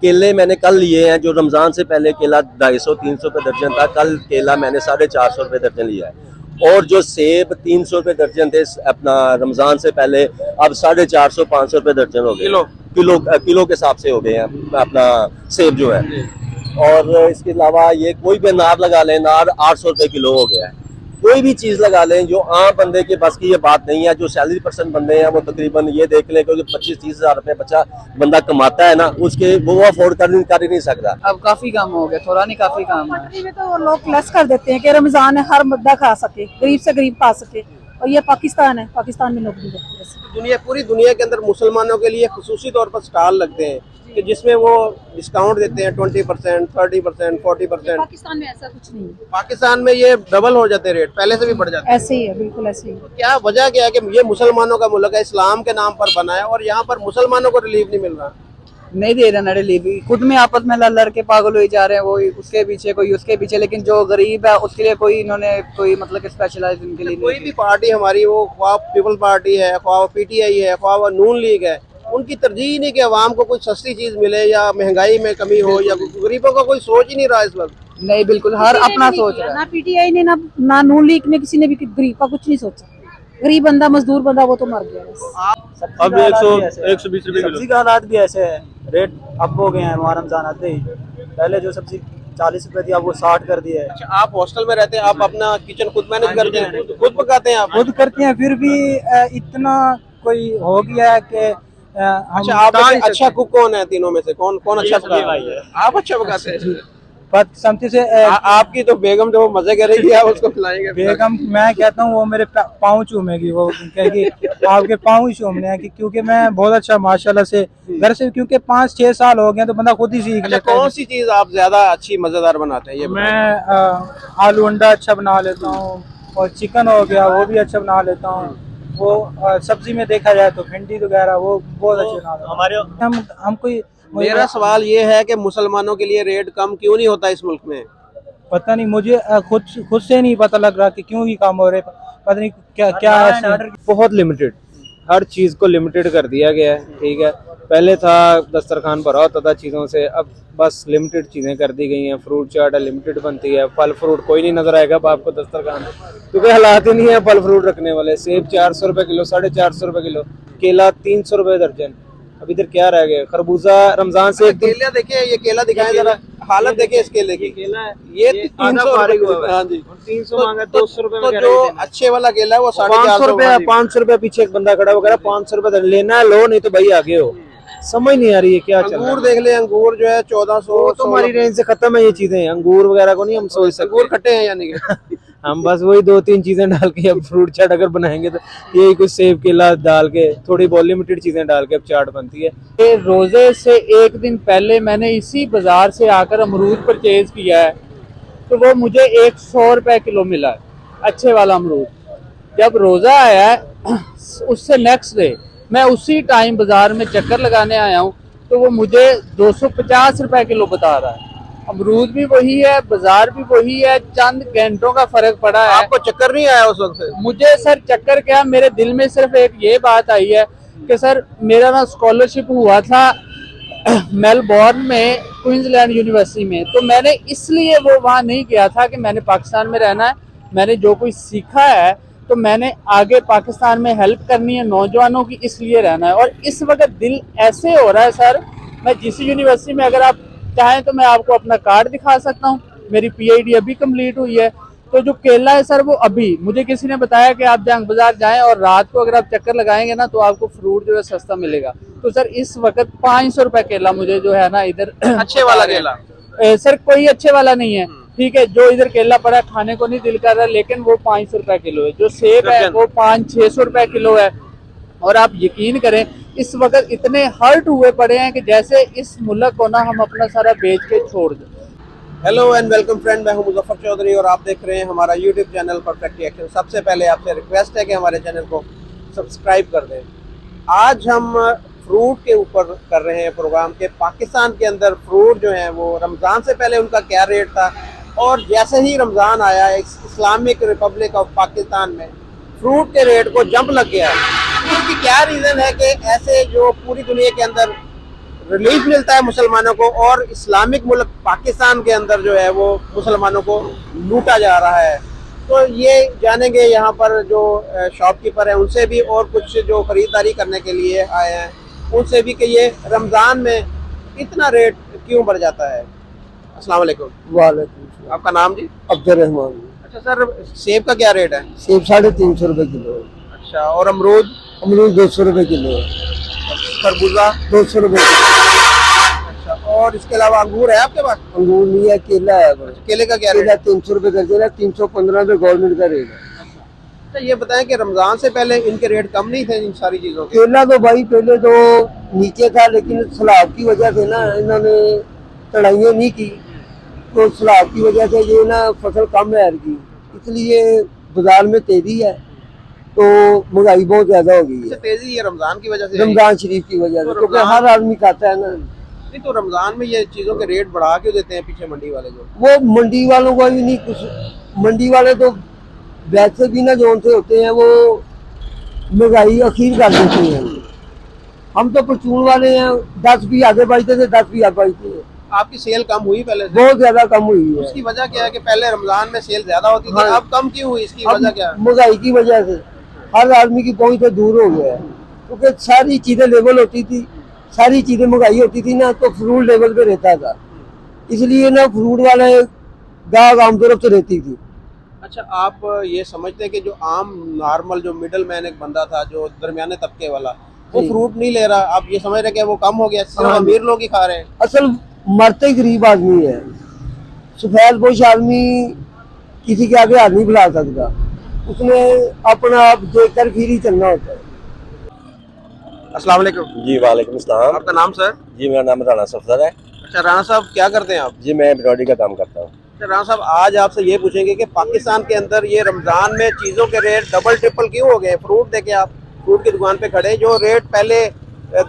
केले मैंने कल लिए हैं, जो रमज़ान से पहले केला 250-300 रुपये दर्जन था, कल केला मैंने 450 रुपये दर्जन लिया है। और जो सेब 300 रुपये दर्जन थे अपना रमज़ान से पहले, अब 450-500 रुपये दर्जन हो गए। किलो के हिसाब से हो गए हैं अपना सेब जो है। और इसके अलावा ये कोई भी अनार लगा लें, अनार 800 रुपये किलो हो गया है। कोई भी चीज़ लगा लें, जो आम बंदे के बस की ये बात नहीं है। जो सैलरी पर्सन बंदे हैं वो तकरीबन ये देख लें, क्योंकि 25-30 हज़ार रुपये बच्चा बंदा कमाता है ना, उसके वो अफोर्ड कर ही नहीं सकता। अब काफी काम हो गया, थोड़ा नहीं काफी काम है। पटरी में तो लोग लेस कर देते हैं कि रमजान है, हर बंदा खा सके, गरीब से गरीब खा सके। और ये पाकिस्तान है, पाकिस्तान में नौकरी करती है। पूरी दुनिया के अंदर मुसलमानों के लिए खुसूसी तौर पर स्टॉल लगते हैं कि जिसमें वो डिस्काउंट देते हैं 20%, 30%, 40%। पाकिस्तान में ऐसा कुछ नहीं है, पाकिस्तान में ये डबल हो जाते हैं रेट, पहले से भी बढ़ जाते हैं। ऐसे ही है, बिल्कुल ऐसे ही है। क्या वजह क्या है कि ये मुसलमानों का मुल्क है, इस्लाम के नाम पर बना है और यहाँ पर मुसलमानों को रिलीफ नहीं मिल रहा? नहीं दे रहे ना रिलीफ, खुद में आपस में लड़ के पागल हो जा रहे हैं, वो उसके पीछे कोई उसके पीछे, लेकिन जो गरीब है उसके लिए कोई इन्होंने कोई मतलब कि स्पेशलाइज इनके लिए कोई भी पार्टी हमारी, वो ख्वाह पीपल पार्टी है, ख्वाह पीटीआई है, ख्वाह नून लीग है, उनकी तरजीह नहीं कि अवाम को कोई सस्ती चीज मिले या महंगाई में कमी हो, या गरीबों का कोई सोच ही नहीं रहा इस वक्त। नहीं, बिल्कुल हर अपना सोच रहा है। ना पीटीआई ने ना नून लीग ने, किसी ने भी गरीब का कुछ नहीं सोचा। गरीब बंदा, मजदूर बंदा, वो तो मर गया बस। अब 120 रुपए सब्जी का हालात भी ऐसे है, रेट अप हो गए हैं। वहाँ रमजान आते ही पहले जो सब्जी 40 रुपए थी, अब वो 60 कर दिया है। अच्छा, आप हॉस्टल में रहते हैं, आप अपना किचन खुद मैनेज करते हैं, खुद पकाते हैं आप? खुद करते हैं, फिर भी इतना कोई हो गया है कि अच्छा, आप अच्छा कुक कौन है तीनों में से? कौन कौन अच्छा पकाता है? आप अच्छा पकाते हैं? समझे से आपकी तो बेगम जो मजे करेगी, आप उसको खिलाएंगे? बेगम मैं कहता हूँ वो मेरे पाँव चूमेगी, वो कहेगी आपके पाँव ही चूमने हैं, क्योंकि मैं बहुत अच्छा माशाल्लाह से घर से, क्योंकि 5-6 साल हो गए तो बंदा खुद ही सीख लेता है। कौन सी चीज आप ज्यादा अच्छी मजेदार बनाते हैं? ये मैं आलू अंडा अच्छा बना लेता हूँ, और चिकन हो गया वो भी अच्छा बना लेता हूँ। वो सब्जी में देखा जाए तो भिंडी वगैरह वो बहुत अच्छे बना लेता हूँ। हमारे हम कोई मेरा सवाल ये है कि मुसलमानों के लिए रेट कम क्यों नहीं होता इस मुल्क में? पता नहीं, मुझे खुद से नहीं पता लग रहा कि क्यों ही काम हो रहे, पता नहीं क्या है। बहुत लिमिटेड, हर चीज़ को लिमिटेड कर दिया गया है। ठीक है, पहले था दस्तरखान भरा होता था चीज़ों से, अब बस लिमिटेड चीज़ें कर दी गई हैं। फ्रूट चाट लिमिटेड बनती है, फल फ्रूट कोई नहीं नजर आएगा आपको दस्तरखान, क्योंकि हालात ही नहीं है फल फ्रूट रखने वाले। सेब 400 रुपये किलो, 450 रुपये किलो, केला 300 रुपये दर्जन। अब इधर क्या रह गया? खरबूजा रमजान से केला देखिए, ये केला दिखाएं जरा, हालत देखिए इस केले की। केला है ये 300 रुपये। हाँ जी, 300 मांगा, 200 रुपये तो जो अच्छे वाला केला है वो 500 रुपये, 500 रुपये पीछे एक बंदा खड़ा वगैरह, 500 रुपये लेना है लो, नहीं तो भाई आगे हो। समझ नहीं आ रही है क्या चल रहा है। अंगूर देख ले, अंगूर जो है 1400। तो हमारी रेंज से खत्म है ये चीजें, अंगूर वगैरह को नहीं हम सोच सकते। अंगूर खट्टे हैं यानी कि हम बस वही 2-3 चीजें डाल के अब फ्रूट चाट अगर बनाएंगे तो यही कुछ सेब केला डाल के थोड़ी बहुत लिमिटेड चीजें डाल के अब चाट बनती है। ये रोजे से एक दिन पहले मैंने इसी बाजार से आकर अमरूद परचेज किया है, तो वो मुझे 100 रुपए किलो मिला है, अच्छे वाला अमरूद। जब रोजा आया है उससे नेक्स्ट डे मैं उसी टाइम बाजार में चक्कर लगाने आया हूँ, तो वो मुझे 250 रुपए किलो बता रहा है। अमरूद भी वही है, बाजार भी वही है, चंद घंटों का फर्क पड़ा है। आपको चक्कर नहीं आया उस वक्त? मुझे सर चक्कर क्या, मेरे दिल में सिर्फ एक ये बात आई है कि सर मेरा ना स्कॉलरशिप हुआ था मेलबोर्न में, क्वींसलैंड यूनिवर्सिटी में, तो मैंने इसलिए वो वहाँ नहीं गया था कि मैंने पाकिस्तान में रहना है। मैंने जो कुछ सीखा है तो मैंने आगे पाकिस्तान में हेल्प करनी है नौजवानों की, इसलिए रहना है। और इस वक्त दिल ऐसे हो रहा है सर, मैं जिस यूनिवर्सिटी में, अगर आप चाहें तो मैं आपको अपना कार्ड दिखा सकता हूँ, मेरी पीएचडी अभी कंप्लीट हुई है। तो जो केला है सर वो अभी मुझे किसी ने बताया कि आप जंग बाजार जाएं और रात को अगर आप चक्कर लगाएंगे ना तो आपको फ्रूट जो है सस्ता मिलेगा। तो सर इस वक्त 500 रुपए केला मुझे जो है ना इधर अच्छे वाला केला सर कोई अच्छे वाला नहीं है, ठीक है, जो इधर केला पड़ा खाने को नहीं दिल कर रहा, लेकिन वो 500 रुपए किलो है। जो सेब है वो 500-600 रुपए किलो है। और आप यकीन करें इस वक्त इतने हर्ट हुए पड़े हैं कि जैसे इस मुल्क को ना हम अपना सारा बेच के छोड़ दें। हेलो एंड वेलकम फ्रेंड, मैं हूं मुजफ्फर चौधरी और आप देख रहे हैं हमारा यूट्यूब चैनल परफेक्ट रिएक्शन। सबसे पहले आपसे रिक्वेस्ट है कि हमारे चैनल को सब्सक्राइब कर दें। आज हम फ्रूट के ऊपर कर रहे हैं प्रोग्राम के पाकिस्तान के अंदर फ्रूट जो है वो रमज़ान से पहले उनका क्या रेट था, और जैसे ही रमज़ान आया इस्लामिक रिपब्लिक ऑफ पाकिस्तान में फ्रूट के रेट को जंप लग गया है। इसकी क्या रीज़न है कि ऐसे जो पूरी दुनिया के अंदर रिलीफ मिलता है मुसलमानों को, और इस्लामिक मुल्क पाकिस्तान के अंदर जो है वो मुसलमानों को लूटा जा रहा है। तो ये जानेंगे यहाँ पर जो शॉपकीपर है उनसे भी, और कुछ जो खरीदारी करने के लिए आए हैं उनसे भी, कि ये रमज़ान में इतना रेट क्यों बढ़ जाता है। अस्सलाम वालेकुम। वालेकुम। आपका नाम जी? अब्दुल रहमान। अच्छा सर, सेब का क्या रेट है? सेब 350 रुपए किलो। अच्छा, और अमरूद? अमरूद 200 रुपए किलो। खरबूजा? 200 रुपए किलो। अच्छा, और इसके अलावा अंगूर है आपके पास? अंगूर नहीं है, केला है बस। केले का क्या केला रेट? 300 रुपए दर्जन है, 315 रुपए गवर्नमेंट का रेट है। अच्छा, ये बताएं कि रमजान से पहले इनके रेट कम नहीं थे इन सारी चीजों के? केला तो भाई पहले तो नीचे था, लेकिन सैलाब की वजह से ना इन्होंने चढ़ाइयाँ नहीं की, तो सैलाब की वजह से ये ना फसल कम है की, इसलिए बाजार में तेजी है, तो महंगाई बहुत ज्यादा हो गई अच्छा, है। तेजी ये रमजान की वजह से आई? रमजान शरीफ की वजह से, तो क्योंकि रमजान- हर आदमी खाता है ना। नहीं, तो रमजान में ये चीजों के रेट बढ़ा क्यों देते हैं पीछे मंडी वाले जो? वो मंडी वालों को भी नहीं कुछ, मंडी वाले तो वैसे भी ना जोन से होते हैं, वो महंगाई अखीर कर देते हैं। हम तो परचून वाले हैं, 10 भी आगे बढ़ते थे, 10 भी आगे बढ़ते हैं। आपकी सेल कम हुई पहले से? बहुत ज्यादा कम हुई है। उसकी वजह क्या है कि पहले रमजान में सेल ज्यादा होती थी, हाँ। अब कम क्यों हुई, इसकी अब वजह क्या है? महंगाई की वजह से हर आदमी की पहुंच से दूर हो गया है, क्योंकि सारी चीजें लेवल होती थी, सारी चीजें महंगाई होती थी ना, तो फ्रूट लेवल पे रहता था, इसलिए ना फ्रूट वाले गाँव आम तरफ से रहती थी। अच्छा, आप ये समझते हैं कि जो आम नॉर्मल जो मिडल मैन एक बंदा था, जो दरमियाने तबके वाला, वो जी। फ्रूट नहीं ले रहा, आप ये समझ रहे हैं कि वो कम हो गया, सिर्फ हाँ। अमीर लोग ही खा रहे हैं? असल मरते ही गरीब आदमी है, सफेद पोश आदमी किसी के आगे हाथ नहीं फैला सकता, उसने अपना आप देख कर फिर ही चलना होता है। अस्सलाम वालेकुम। जी वालेकुम अस्सलाम। आपका नाम सर? जी मेरा नाम राना सफदर है। अच्छा, राणा साहब क्या करते हैं आप? जी मैं एम्ब्रॉयडरी का काम करता हूँ। अच्छा राणा साहब, आज आपसे ये पूछेंगे कि पाकिस्तान के अंदर ये रमजान में चीज़ों के रेट डबल ट्रिपल क्यों हो गए? फ्रूट देखे आप, फ्रूट की दुकान पे खड़े, जो रेट पहले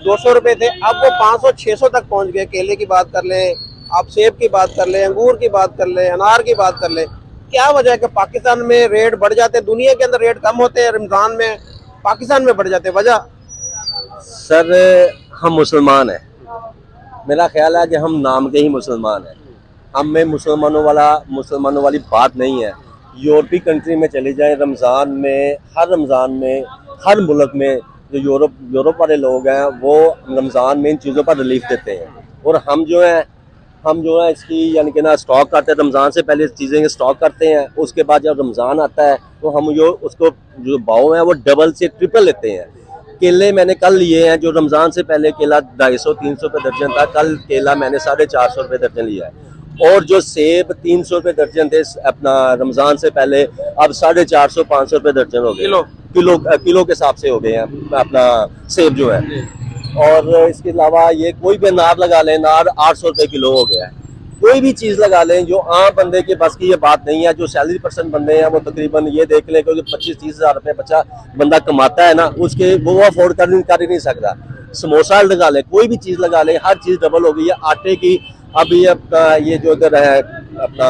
200 रुपए थे, अब वो 500-600 तक पहुंच गए। केले की बात कर लें आप, सेब की बात कर लें, अंगूर की बात कर लें, अनार की बात कर लें, क्या वजह है कि पाकिस्तान में रेट बढ़ जाते हैं, दुनिया के अंदर रेट कम होते हैं, रमजान में पाकिस्तान में बढ़ जाते हैं? वजह? सर हम मुसलमान हैं, मेरा ख्याल है कि हम नाम के ही मुसलमान हैं, हम में मुसलमानों वाली बात नहीं है। यूरोपीय कंट्री में चले जाएं, रमज़ान में हर मुल्क में जो यूरोप वाले लोग हैं वो रमज़ान में इन चीज़ों पर रिलीफ देते हैं, और हम जो है इसकी यानी कि ना स्टॉक करते हैं, रमज़ान से पहले चीज़ें स्टॉक करते हैं, उसके बाद जब रमज़ान आता है तो हम उसको जो भाव है वो डबल से ट्रिपल लेते हैं। केले मैंने कल लिए हैं, जो रमज़ान से पहले केला 250-300 रुपये दर्जन था, कल केला मैंने 450 रुपये दर्जन लिया है, और जो सेब 300 रुपये दर्जन थे अपना रमज़ान से पहले, अब 450-500 रुपये दर्जन हो गए। किलो के हिसाब से हो गए हैं अपना सेब जो है। और इसके अलावा ये कोई भी अनार लगा लें, अनार 800 रुपये किलो हो गया है। कोई भी चीज़ लगा लें, जो आम बंदे के बस की ये बात नहीं है। जो सैलरी पर्सन बंदे हैं वो तकरीबन ये देख लें कि 25-30 हज़ार रुपये बच्चा बंदा कमाता है ना, उसके वो अफोर्ड कर ही नहीं सकता। समोसा लगा ले, कोई भी चीज़ लगा ले, हर चीज़ डबल हो गई है। आटे की अभी अपना ये जो इधर है अपना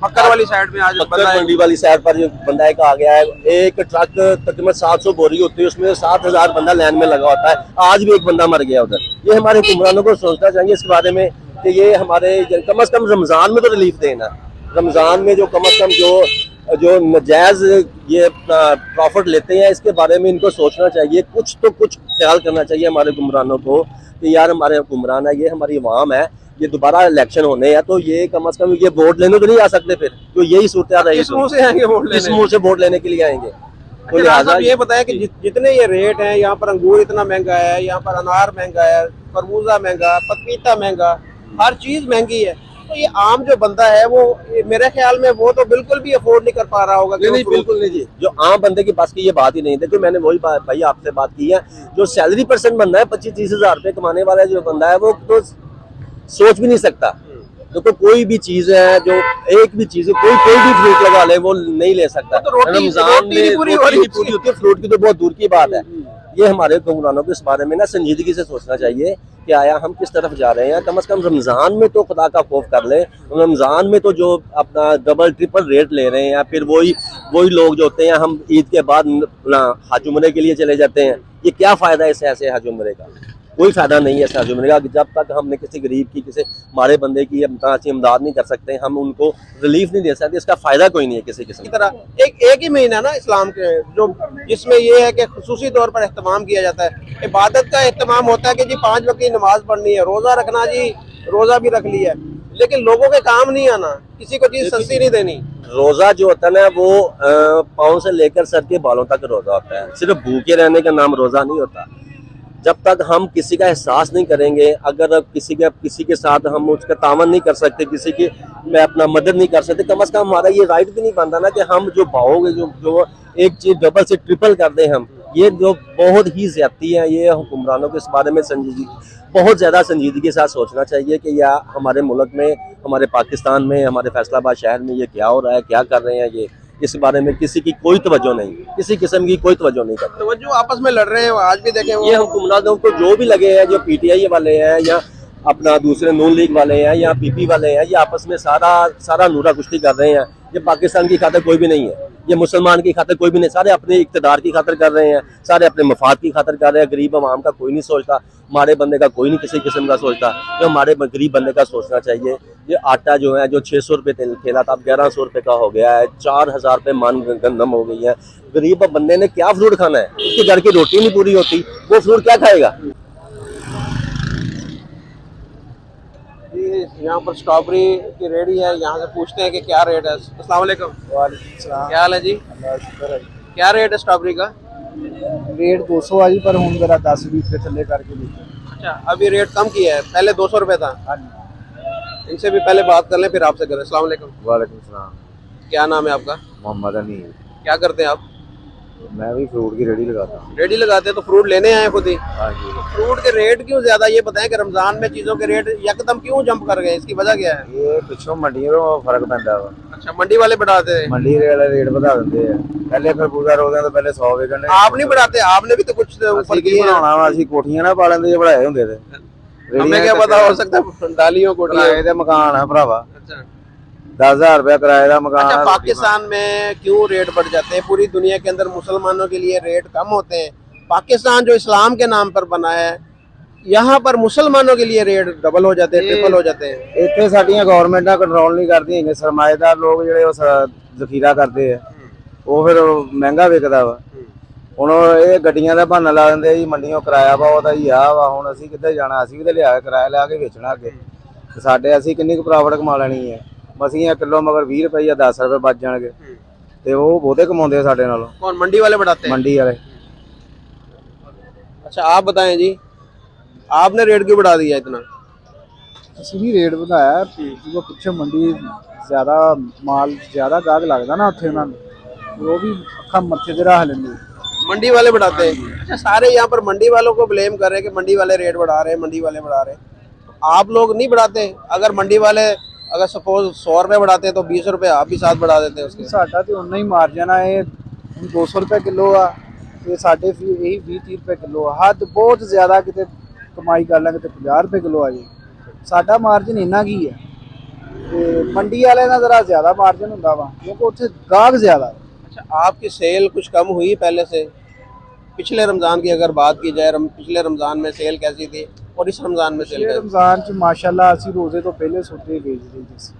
मक्कर वाली साइड में आज मक्कर मंडी वाली साइड पर जो बंदा एक आ गया है, एक ट्रक तकरीबन 700 बोरी होती है, उसमें 7000 बंदा लाइन में लगा होता है। आज भी एक बंदा मर गया उधर। ये हमारे हुक्मरानों को सोचना चाहिए इस बारे में कि ये हमारे कम से कम रमज़ान में तो रिलीफ देना, रमज़ान में जो कम से कम जो नजायज़ ये प्रॉफिट लेते हैं, इसके बारे में इनको सोचना चाहिए। कुछ ख्याल करना चाहिए हमारे हुक्मरानों को कि यार हमारे हुक्मरान है, ये हमारी अवाम है, ये दोबारा इलेक्शन होने हैं, तो ये कम से कम ये वोट लेने तो नहीं आ सकते फिर, तो यही सूरत रही। किस मुंह से आएंगे वोट लेने? किस मुंह से वोट लेने के लिए आएंगे? तो अच्छा, लिहाजा ये बताएं कि जितने ये रेट हैं, यहाँ पर अंगूर इतना महंगा है, यहाँ पर अनार महंगा है, खरबूजा महंगा, पपीता महंगा, हर चीज महंगी है, तो ये आम जो बंदा है वो मेरे ख्याल में वो तो बिल्कुल भी अफोर्ड नहीं कर पा रहा होगा। नहीं, बिल्कुल नहीं जी, जो आम बंदे की बस की ये बात ही नहीं। देखो मैंने वही भाई आपसे बात की है, जो सैलरी पर्सन बंदा है, 25-30 हज़ार रुपये कमाने वाला जो बंदा है, वो तो सोच भी नहीं सकता। देखो कोई भी चीज है, जो एक भी चीज है, कोई भी फ्रूट लगा ले वो नहीं ले सकता। तो रोटी नहीं पूरी पूरी होती है, फ्रूट की तो बहुत दूर की बात है। ये हमारे हुक्मरानों को इस बारे में ना संजीदगी से सोचना चाहिए कि आया हम किस तरफ जा रहे हैं। कम से कम रमज़ान में तो खुदा का खौफ कर ले। रमज़ान में तो जो अपना डबल ट्रिपल रेट ले रहे हैं, फिर वही लोग जो होते हैं, हम ईद के बाद हज उम्रे के लिए चले जाते हैं। ये क्या फ़ायदा है इस ऐसे हज उम्रे का? कोई फायदा नहीं है साजिद मिलने का। जब तक हमने किसी गरीब की, किसी मारे बंदे की इमदाद नहीं कर सकते, हम उनको रिलीफ नहीं दे सकते, इसका फायदा कोई नहीं है किसी किस्म की तरह। एक ही महीना ना इस्लाम के जो जिसमें ये है कि खुसूसी तौर पर एहतमाम किया जाता है, इबादत का एहतमाम होता है कि जी 5 वक्त की नमाज पढ़नी है, रोजा रखना, जी रोजा भी रख लिया, लेकिन लोगों के काम नहीं आना, किसी को चीज सस्ती नहीं देनी। रोजा जो होता है ना वो पाँव से लेकर सर के बालों तक रोजा होता है, सिर्फ भूखे रहने का नाम रोजा नहीं होता। जब तक हम किसी का एहसास नहीं करेंगे, अगर किसी के साथ हम उसका तावन नहीं कर सकते, किसी की मैं अपना मदद नहीं कर सकते, कम अज कम हमारा ये राइट भी नहीं बनता ना कि हम जो भावोगे जो एक चीज डबल से ट्रिपल कर दें हम। ये जो बहुत ही ज्यादती है, ये हुक्मरानों के इस बारे में बहुत ज़्यादा संजीदगी के साथ सोचना चाहिए कि या हमारे मुल्क में, हमारे पाकिस्तान में, हमारे फैसलाबाद शहर में ये क्या हो रहा है, क्या कर रहे हैं ये, इस बारे में किसी की कोई तवज्जो नहीं, किसी किस्म की कोई तवज्जो नहीं करते। तो जो आपस में लड़ रहे हैं आज भी देखें, ये हुक्मरानों को जो भी लगे हैं, जो PTI वाले हैं या अपना दूसरे नून लीग वाले हैं या PP वाले हैं, ये आपस में सारा नूरा कुश्ती कर रहे हैं। ये पाकिस्तान की खातिर कोई भी नहीं है, ये मुसलमान की खातिर कोई भी नहीं, सारे अपने इक़्तिदार की खातिर कर रहे हैं, सारे अपने मफाद की खातिर कर रहे हैं। गरीब आवाम का कोई नहीं सोचता, हमारे बंदे का कोई नहीं किसी किस्म का सोचता। जो हमारे गरीब बंदे का सोचना चाहिए। ये आटा जो है, जो 600 रुपये तेल खेला था, अब 1100 रुपये का हो गया है, 4000 रुपये मान गंदम हो गई है। गरीब बंदे ने क्या फ्रूट खाना है, उसके घर की रोटी नहीं पूरी होती, वो फ्रूट क्या खाएगा। यहाँ पर स्ट्रॉबेरी की रेडी है, यहाँ से पूछते हैं कि क्या रेट है। अस्सलाम वालेकुम। क्या हाल है जी, क्या रेट है स्ट्रॉबेरी का? रेट 200 आ जी, पर हूँ जरा 10-20 रुपये थले करके लीजिए। अच्छा, अभी रेट कम किया है, पहले 200 रुपये था। इनसे भी पहले बात कर लें फिर आपसे करें। अस्सलाम वालेकुम। वालेकुम सलाम। क्या नाम है आपका? मोहम्मद अनी। क्या करते हैं आप? मैं भी फ्रूट की रेडी लगाता हूँ। रेडी लगाते हैं, तो फ्रूट लेने आए खुद ही? हाँ जी। फ्रूट के रेट क्यों ज्यादा, ये बताएं कि रमजान में चीजों के रेट यकदम क्यों जंप कर गए, इसकी वजह क्या है? ये पिछों मंडियों फर्क पैंदा वा। अच्छा, मंडी वाले बढ़ाते हैं? मंडी वाले रेट बढ़ा देंगे पहले, फिर पूरा रोज़ा तो पहले 100 विकने। आप नहीं बढ़ाते? आपने भी तो कुछ ऊपर की बनाना वा, असि कोठियां ना पा लेंदे जे बढ़ाए होंदे थे। हमें क्या पता, हो सकता है डालियों को। किराए दे मकान है भरावा, अच्छा, 10,000 रुपया किराए का मकान। अच्छा, पाकिस्तान में क्यों रेट बढ़ जाते हैं? पूरी दुनिया के अंदर मुसलमानों के लिए रेट कम होते हैं। पाकिस्तान जो इस्लाम के नाम पर बना है, यहाँ पर मुसलमानों के लिए रेट डबल हो जाते हैं, ट्रिपल हो जाते हैं। इतने साडियां गवर्नमेंटा कंट्रोल नहीं करती हैं, सरमाएदार लोग ਜਿਹੜੇ ਜ਼ਖੀਰਾ ਕਰਦੇ ਆ, ਉਹ ਫਿਰ ਮਹਿੰਗਾ ਵਿਕਦਾ ਵਾ। ਹੁਣ ਇਹ ਗੱਡੀਆਂ ਦਾ ਬਹਾਨਾ ਲਾ ਦਿੰਦੇ ਜੀ, ਮੰਡੀਆਂ ਕਿਰਾਇਆ ਬਹੁਤ ਆ ਜੀ, ਆ ਵਾ ਹੁਣ ਅਸੀਂ ਕਿੱਥੇ ਜਾਣਾ, ਅਸੀਂ ਵੀ ਤੇ ਲਿਆ ਕੇ ਕਿਰਾਇਆ ਲਾ ਕੇ ਵੇਚਣਾ ਅੱਗੇ, ਸਾਡੇ ਅਸੀਂ ਕਿੰਨੀ ਕੁ ਪ੍ਰੋਫਿਟ ਕਮਾ ਲੈਣੀ ਹੈ। ਮਸੀਆਂ ਕਿਲੋ ਮਗਰ 20 रुपये या 10 रुपये बच जाएंगे, तो वो बहुते कमाते हैं साढ़े नालों। कौन, मंडी वाले बढ़ाते हैं? मंडी वाले। अच्छा, आप बताएं जी, आपने रेट क्यों बढ़ा दिया इतना? ਅਸੀਂ ਵੀ ਰੇਟ ਵਧਾਇਆ ਜਦੋਂ ਪਿੱਛੇ ਮੰਡੀ ਜ਼ਿਆਦਾ ਮਾਲ ਜ਼ਿਆਦਾ ਗਾਹਕ ਲੱਗਦਾ ਨਾ ਉੱਥੇ ਉਹਨਾਂ ਨੂੰ, ਉਹ ਵੀ ਅੱਖਾਂ ਮੱਥੇ ਤੇ ਰੱਖ ਲੈਂਦੇ। मंडी वाले बढ़ाते हैं? अच्छा, सारे यहाँ पर मंडी वालों को ब्लेम कर रहे हैं कि मंडी वाले रेट बढ़ा रहे हैं, मंडी वाले बढ़ा रहे हैं। तो आप लोग नहीं बढ़ाते? अगर मंडी वाले अगर सपोज 100 रुपये बढ़ाते हैं तो 20 रुपये आप भी साथ बढ़ा देते हैं उसके? ਸਾਡਾ ਤੇ ਉਨਾ ਹੀ ਮਾਰਜਨ ਆ, ਇਹ 200 रुपये किलो ਆ, ਇਹ ਸਾਡੇ ਇਹੀ 20-30 रुपये किलो ਆ। ਹੱਦ ਬਹੁਤ ਜ਼ਿਆਦਾ ਕਿਤੇ ਕਮਾਈ ਕਰ ਲਾਂਗੇ ਤੇ 50 रुपये किलो ਆ ਜੀ, ਸਾਡਾ ਮਾਰਜਨ ਇੰਨਾ ਕੀ ਹੈ। ਤੇ ਮੰਡੀ ਵਾਲੇ ਦਾ ਜ਼ਰਾ ਜ਼ਿਆਦਾ ਮਾਰਜਨ ਹੁੰਦਾ ਵਾ, ਕਿਉਂਕਿ ਉੱਥੇ ਗਾਹਕ ਜ਼ਿਆਦਾ। अच्छा, आपकी सेल कुछ कम हुई पहले से? पिछले रमज़ान की अगर बात की जाए, पिछले रमज़ान में सेल कैसी थी और इस रमज़ान में सेल कैसी? रमज़ान च माशाल्लाह ਅਸੀਂ ਰੋਜ਼ੇ ਤੋਂ ਪਹਿਲੇ ਸੌਦੇ ਵੇਚ ਲਈਦੇ ਸੀ,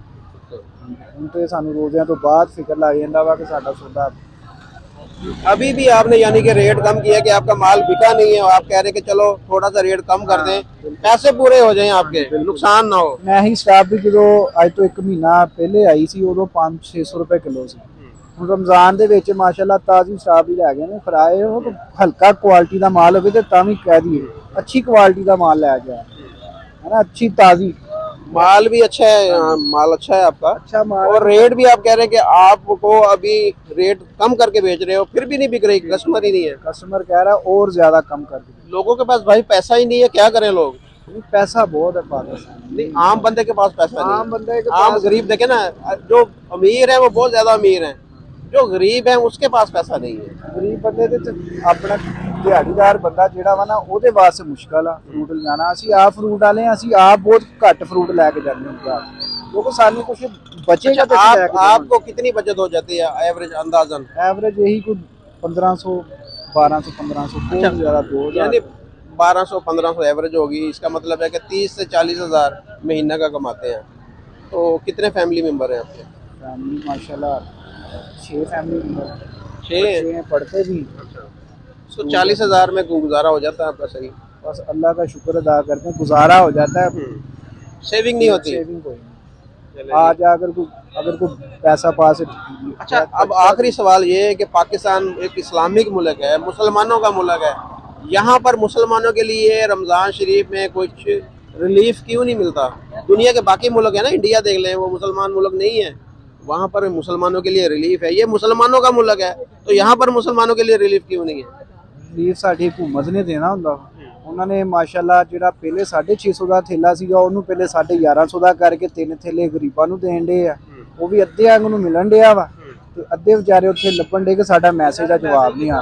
ਹੁਣ ਤੇ ਸਾਨੂੰ ਰੋਜ਼ਿਆਂ ਤੋਂ ਬਾਅਦ ਫਿਕਰ ਲੱਗ ਜਾਂਦਾ ਵਾ ਕਿ ਸਾਡਾ ਸੌਦਾ। अभी भी आपने यानी कि रेट कम किया कि आपका माल बिका नहीं है, आप कह रहे कि चलो थोड़ा सा रेट कम कर दें, पैसे पूरे हो जाएं आपके, नुकसान ना हो। ਮੈਂ ਹੀ ਸਟਾਫ ਵੀ ਜਦੋਂ ਅੱਜ ਤੋਂ 1 ਮਹੀਨਾ ਪਹਿਲੇ ਆਈ ਸੀ, ਉਦੋਂ 500-600 रुपये किलो ਸੀ। ਹੁਣ ਰਮਜ਼ਾਨ ਦੇ ਵਿੱਚ ਮਾਸ਼ਾਅੱਲਾ ਤਾਜ਼ੀ ਸਟਾਫ ਵੀ ਲੈ ਗਏ ਨੇ, ਫਰਾਏ ਉਹ ਹਲਕਾ ਕੁਆਲਿਟੀ ਦਾ ਮਾਲ ਹੋਵੇ ਤੇ ਤਾਂ ਵੀ ਕਹਿ ਦਈਏ ਅੱਛੀ ਕੁਆਲਿਟੀ ਦਾ ਮਾਲ ਲੈ ਗਿਆ है ना, अच्छी ताज़ी माल भी अच्छा है, माल अच्छा है आपका, अच्छा माल। और रेट भी आप कह रहे हैं कि आपको अभी रेट कम करके बेच रहे हो, फिर भी नहीं बिक रही, कस्टमर ही नहीं है। कस्टमर कह रहा है और ज्यादा कम कर दे। लोगों के पास भाई पैसा ही नहीं है, क्या करें लोग? पैसा बहुत है पाकिस्तान में। नहीं, आम बंदे के पास पैसा नहीं है। आम बंदे के आम पास गरीब देखे ना, जो अमीर है वो बहुत ज्यादा अमीर है, जो गरीब है उसके पास पैसा नहीं है। गरीब बंदे ते अपना दिहाड़ीदार बंदा जेड़ा वा ना, ਉਹਦੇ ਵਾਸਤੇ ਮੁਸ਼ਕਲ ਆ ਫਰੂਟ ਲਿਆਣਾ। ਅਸੀਂ ਆਪ ਫਰੂਟ ਵਾਲੇ ਆ, ਅਸੀਂ ਆਪ ਬਹੁਤ ਘੱਟ ਫਰੂਟ ਲੈ ਕੇ ਜਾਂਦੇ ਹਾਂ, ਕਿਉਂਕਿ ਸਾਨੂੰ ਕੁਝ ਬਚੇਗਾ ਤੇ ਲੈ ਕੇ। आपको कितनी बचत हो जाती है एवरेज अंदाजन? एवरेज यही कुछ 1500 1200 1500 बहुत ज्यादा 2000। यानी 1200-1500 एवरेज होगी, इसका मतलब है कि 30 से 40 हज़ार महीना का कमाते हैं। तो कितने फैमिली मेंबर हैं आपके? फैमिली माशाल्लाह 6 फैमिली मेंबर, 6 हैं। 6 हैं, पढ़ते भी। तो 40 हज़ार में गुजारा हो जाता है आपका? सही। बस अल्लाह का शुक्र अदा करते हैं, गुजारा हो जाता है। सेविंग नहीं होती? सेविंग कोई नहीं। आज अगर कोई पैसा पास है। अच्छा, अब आखिरी सवाल ये है कि पाकिस्तान एक इस्लामिक मुल्क है, मुसलमानों का मुल्क है, यहाँ पर मुसलमानों के लिए रमज़ान शरीफ में कुछ रिलीफ क्यों नहीं मिलता? दुनिया के बाकी मुल्क है ना, इंडिया देख लें, वो मुसलमान मुल्क नहीं है, वहाँ पर मुसलमानों के लिए रिलीफ है। ये मुसलमानों का मुल्क है, तो यहाँ पर मुसलमानों के लिए रिलीफ क्यों नहीं है? ਰਿਲੀਫ ਸਾਡੀ ਹਕੂਮਤ ਨੇ ਦੇਣਾ ਹੁੰਦਾ। ਉਹਨਾਂ ਨੇ ਮਾਸ਼ਾਅੱਲਾ ਜਿਹੜਾ ਪਹਿਲੇ 650 ਦਾ ਥੈਲਾ ਸੀਗਾ ਉਹਨੂੰ ਪਹਿਲੇ 1150 ਦਾ ਕਰਕੇ 3 ਥੈਲੇ ਗਰੀਬਾਂ ਨੂੰ ਦੇਣ ਡੇ ਆ, ਉਹ ਵੀ ਅੱਧੇ ਅੰਗ ਨੂੰ ਮਿਲਣ ਡਿਆ ਵਾ, ਤੇ ਅੱਧੇ ਵਿਚਾਰੇ ਉੱਥੇ ਲੱਭਣ ਡੇ ਕਿ ਸਾਡਾ ਮੈਸੇਜ ਦਾ ਜਵਾਬ ਨਹੀਂ ਆ,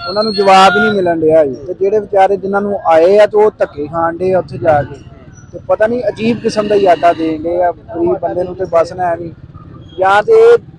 ਉਹਨਾਂ ਨੂੰ ਜਵਾਬ ਹੀ ਨਹੀਂ ਮਿਲਣ ਡਿਆ ਜੀ। ਤੇ ਜਿਹੜੇ ਵਿਚਾਰੇ ਜਿਨ੍ਹਾਂ ਨੂੰ ਆਏ ਆ ਤੇ ਉਹ ਧੱਕੇ ਖਾਣ ਡੇ ਆ ਉੱਥੇ ਜਾ ਕੇ, ਤੇ ਪਤਾ ਨਹੀਂ ਅਜੀਬ ਕਿਸਮ ਦਾ ਆਟਾ ਦੇਣ ਡੇ ਆ ਗਰੀਬ ਬੰਦੇ ਨੂੰ, ਤੇ ਬਸ ਨਾ ਐਵੇਂ ਜਾਂ ਤੇ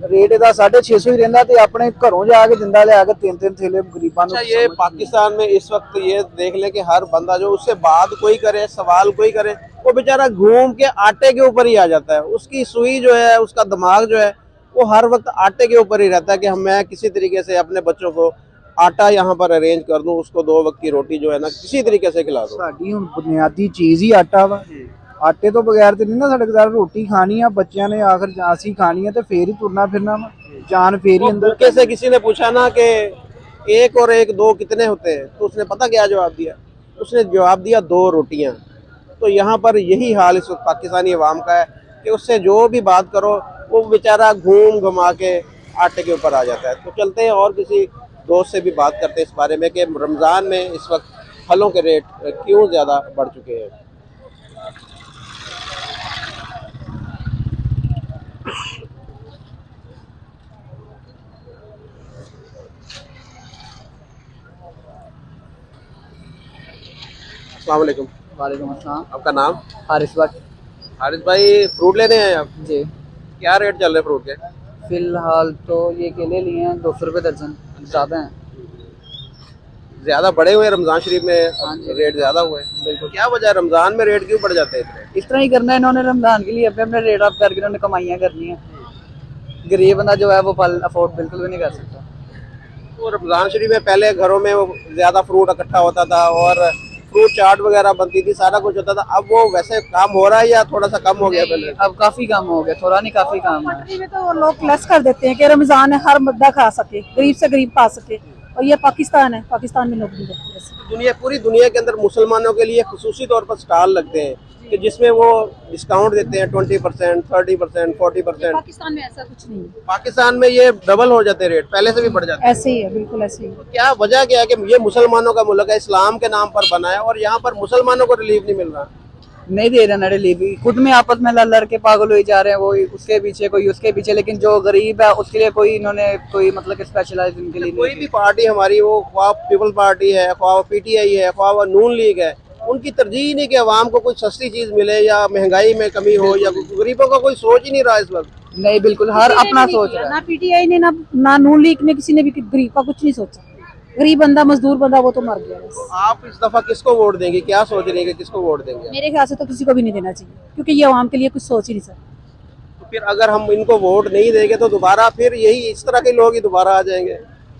ਰੇਟ ਇਹਦਾ 650 ਹੀ ਰਹਿੰਦਾ ਤੇ ਆਪਣੇ ਘਰੋਂ ਜਾ ਕੇ ਜਿੰਦਾ ਲਿਆ ਕੇ 3-3 ਥੈਲੇ ਗਰੀਬਾਂ ਨੂੰ। अच्छा, ये पाकिस्तान में इस वक्त ये देख ले कि हर बंदा जो उससे बात कोई करे, सवाल कोई करे, वो बेचारा घूम के आटे के ऊपर ही आ जाता है। उसकी सुई जो है, उसका दिमाग जो है, वो हर वक्त आटे के ऊपर ही रहता है कि मैं किसी तरीके से अपने बच्चों को आटा यहाँ पर अरेंज कर दूं, उसको 2 वक्त की रोटी जो है ना किसी तरीके से खिला दूं। ਸਾਡੀ ਹੁਣ ਬੁਨਿਆਦੀ ਚੀਜ਼ ਹੀ ਆਟਾ ਵਾ। ਆਟੇ ਤੋਂ ਬਗੈਰ ਤੇ ਨਹੀਂ ਨਾ ਸਾਡੇ ਘਰ ਰੋਟੀ ਖਾਣੀ ਆ, ਬੱਚਿਆਂ ਨੇ ਆਖਰ ਅਸੀਂ ਖਾਣੀ ਆ ਤੇ ਫੇਰ ਹੀ ਤੁਰਨਾ ਫਿਰਨਾ ਵਾ, ਜਾਨ ਫੇਰ ही अंदर। भूखे से किसी ने पूछा ना कि 1 और 1 2 कितने होते हैं, तो उसने पता क्या जवाब दिया? उसने जवाब दिया 2 रोटियां। तो यहाँ पर यही हाल इस वक्त पाकिस्तानी अवाम का है कि उससे जो भी बात करो वो बेचारा घूम घुमा के आटे के ऊपर आ जाता है। तो चलते हैं और किसी दोस्त से भी बात करते हैं इस बारे में कि रमज़ान में इस वक्त फलों के रेट क्यों ज़्यादा बढ़ चुके हैं। अस्सलाम वालेकुम। वालेकुम अस्सलाम। आपका नाम? हारिस भट्ट। हारिस भाई, फ्रूट लेने आए आप? जी, क्या रेट चल रहे फ्रूट के? फिलहाल तो ये केले लिए हैं 200 रुपये दर्जन, ज़्यादा हैं। ज्यादा बढ़े हुए हैं रमजान शरीफ में, हाँ जी। रेट ज्यादा हुए हैं। बिल्कुल, क्या वजह है रमजान में रेट क्यों बढ़ जाते हैं इतने? इस तरह ही करना है इन्होंने रमजान के लिए, अपने अपने रेट अप करके इन्होंने कमाइयाँ करनी है। गरीब बंदा जो है वो फल अफोर्ड बिल्कुल भी नहीं कर सकता। तो रमजान शरीफ में पहले घरों में वो ज्यादा फ्रूट इकट्ठा होता था और फ्रूट चाट वगैरह बनती थी, सारा कुछ होता था। अब वो वैसे काम हो रहा है या थोड़ा सा कम हो गया पहले? अब काफी कम हो गया, थोड़ा नहीं काफी कम है। पटरी में तो वो लोग लेस कर देते हैं कि रमजान है, हर बंदा खा सके, गरीब से गरीब खा सके, और ये पाकिस्तान है, पाकिस्तान में लोग नहीं करते ऐसे। पूरी दुनिया के अंदर मुसलमानों के लिए खुसूसी तौर पर स्टॉल लगते हैं कि जिसमें वो डिस्काउंट देते हैं 20%, 30%, 40%। पाकिस्तान में ऐसा कुछ नहीं है, पाकिस्तान में ये डबल हो जाते हैं रेट, पहले से भी बढ़ जाते हैं। ऐसे ही है, बिल्कुल ऐसे ही है। क्या वजह क्या है कि ये मुसलमानों का मुल्क है, इस्लाम के नाम पर बना है और यहाँ पर मुसलमानों को रिलीफ नहीं मिल रहा? नहीं दे रहे ना रिलीफ, खुद में आपस में लड़ लड़ के पागल हुए जा रहे हैं, वो उसके पीछे कोई उसके पीछे, लेकिन जो गरीब है उसके लिए कोई इन्होंने कोई मतलब कि स्पेशलाइज इनके लिए कोई भी पार्टी हमारी, वो ख्वाह पीपल पार्टी है, ख्वाह पीटीआई है, ख्वाह नून लीग है, उनकी तरजीह नहीं कि अवाम को कोई सस्ती चीज मिले या महंगाई में कमी हो, या गरीबों का कोई सोच ही नहीं रहा इस वक्त। नहीं, बिल्कुल हर अपना सोच रहा है। ना पीटीआई ने ना नून लीग ने, किसी ने भी गरीब का कुछ नहीं सोचा। गरीब बंदा, मजदूर बंदा, वो तो मर गया बस। आप इस दफा किसको वोट देंगे? क्या सोच रही है कि किसको वोट देंगे? मेरे ख्याल से तो किसी को भी नहीं देना चाहिए, क्योंकि ये आवाम के लिए कुछ सोच ही नहीं सकते। तो फिर अगर हम इनको वोट नहीं देंगे तो दोबारा फिर यही इस तरह के लोग ही दोबारा आ जाएंगे।